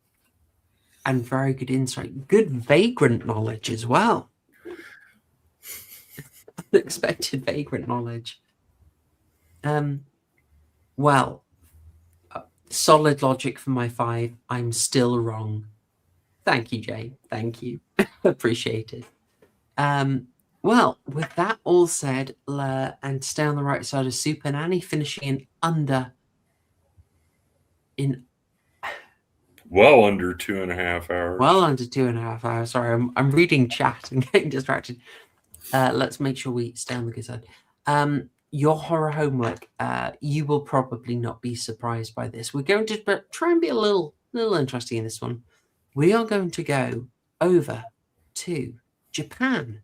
very good insight. Good vagrant knowledge as well. Unexpected vagrant knowledge. Well, solid logic for my 5. I'm still wrong. Thank you, Jay. Thank you. Appreciate it. Well, with that all said, and stay on the right side of Super Nanny, finishing well under 2.5 hours. Well under 2.5 hours. Sorry, I'm reading chat and getting distracted. Let's make sure we stay on the good side. Your horror homework. You will probably not be surprised by this. We're going to try and be a little interesting in this one. We are going to go over to Japan.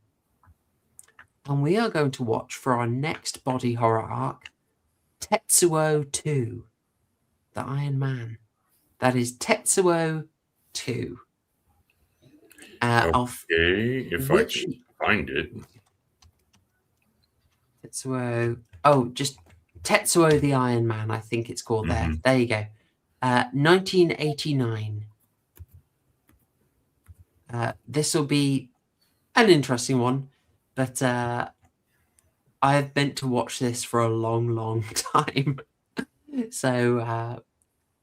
And we are going to watch for our next body horror arc, Tetsuo 2, the Iron Man. That is Tetsuo 2. If I can find it. Tetsuo. Oh, just Tetsuo the Iron Man, I think it's called there. There you go. 1989. This will be an interesting one, but I've meant to watch this for a long time. So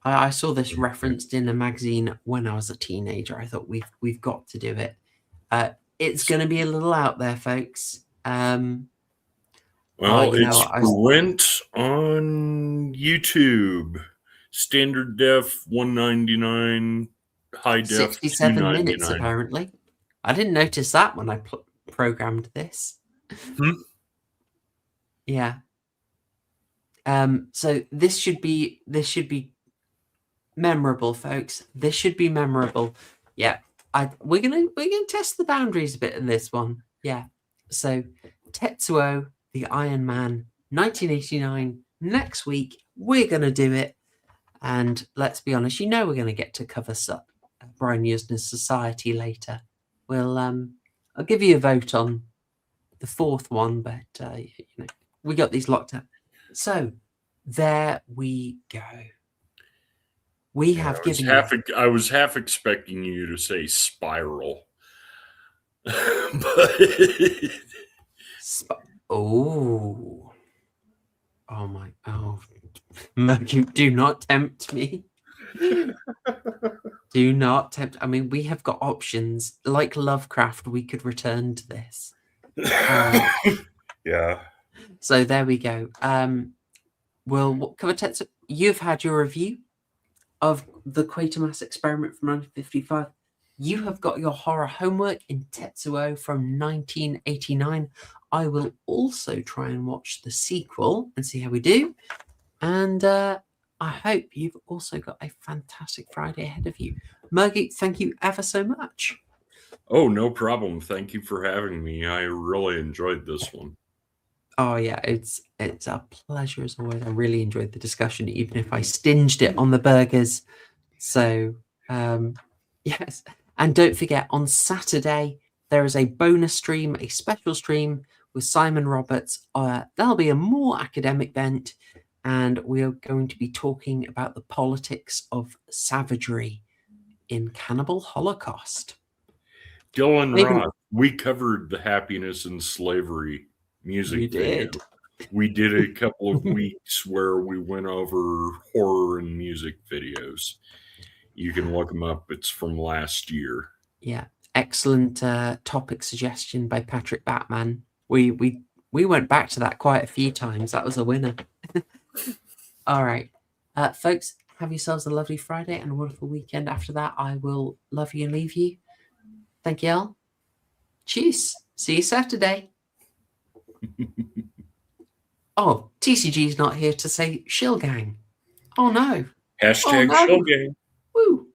I saw this referenced in a magazine when I was a teenager. I thought we've got to do it. It's going to be a little out there, folks. Well, went on YouTube. Standard def 199, high def 67 299. minutes apparently. I didn't notice that when I programmed this. Yeah. So this should be memorable, folks. This should be memorable. Yeah. We're gonna test the boundaries a bit in this one. Yeah. So Tetsuo the Iron Man 1989 next week. We're gonna do it. And let's be honest, we're going to get to cover Brian Yuzna's Society later. We'll I'll give you a vote on the 4th one, but we got these locked up. So there we go. We have given I was half expecting you to say Spiral. Oh my! Oh, Murgoot, do not tempt me. Do not tempt. I mean, we have got options like Lovecraft. We could return to this. Yeah. So there we go. We'll cover Tetsuo. You've had your review of the Quatermass Experiment from 1955. You have got your horror homework in Tetsuo from 1989. I will also try and watch the sequel and see how we do. And I hope you've also got a fantastic Friday ahead of you. Murgoot, thank you ever so much. Oh, no problem. Thank you for having me. I really enjoyed this one. Oh, yeah, it's a pleasure as always. I really enjoyed the discussion, even if I stinged it on the burgers. So, yes. And don't forget, on Saturday, there is a bonus stream, a special stream with Simon Roberts. There'll be a more academic bent, and we are going to be talking about the politics of savagery in Cannibal Holocaust. Dylan Roth, we covered the Happiness and Slavery music video. We did a couple of weeks where we went over horror and music videos. You can look them up. It's from last year. Yeah. excellent topic suggestion by Patrick Batman. We went back to that quite a few times. That was a winner. All right. Folks, have yourselves a lovely Friday and a wonderful weekend. After that, I will love you and leave you. Thank you all. Cheers. See you Saturday. Oh, TCG's not here to say shill gang. Oh no. Hashtag Oh, no. Shill Gang. Woo.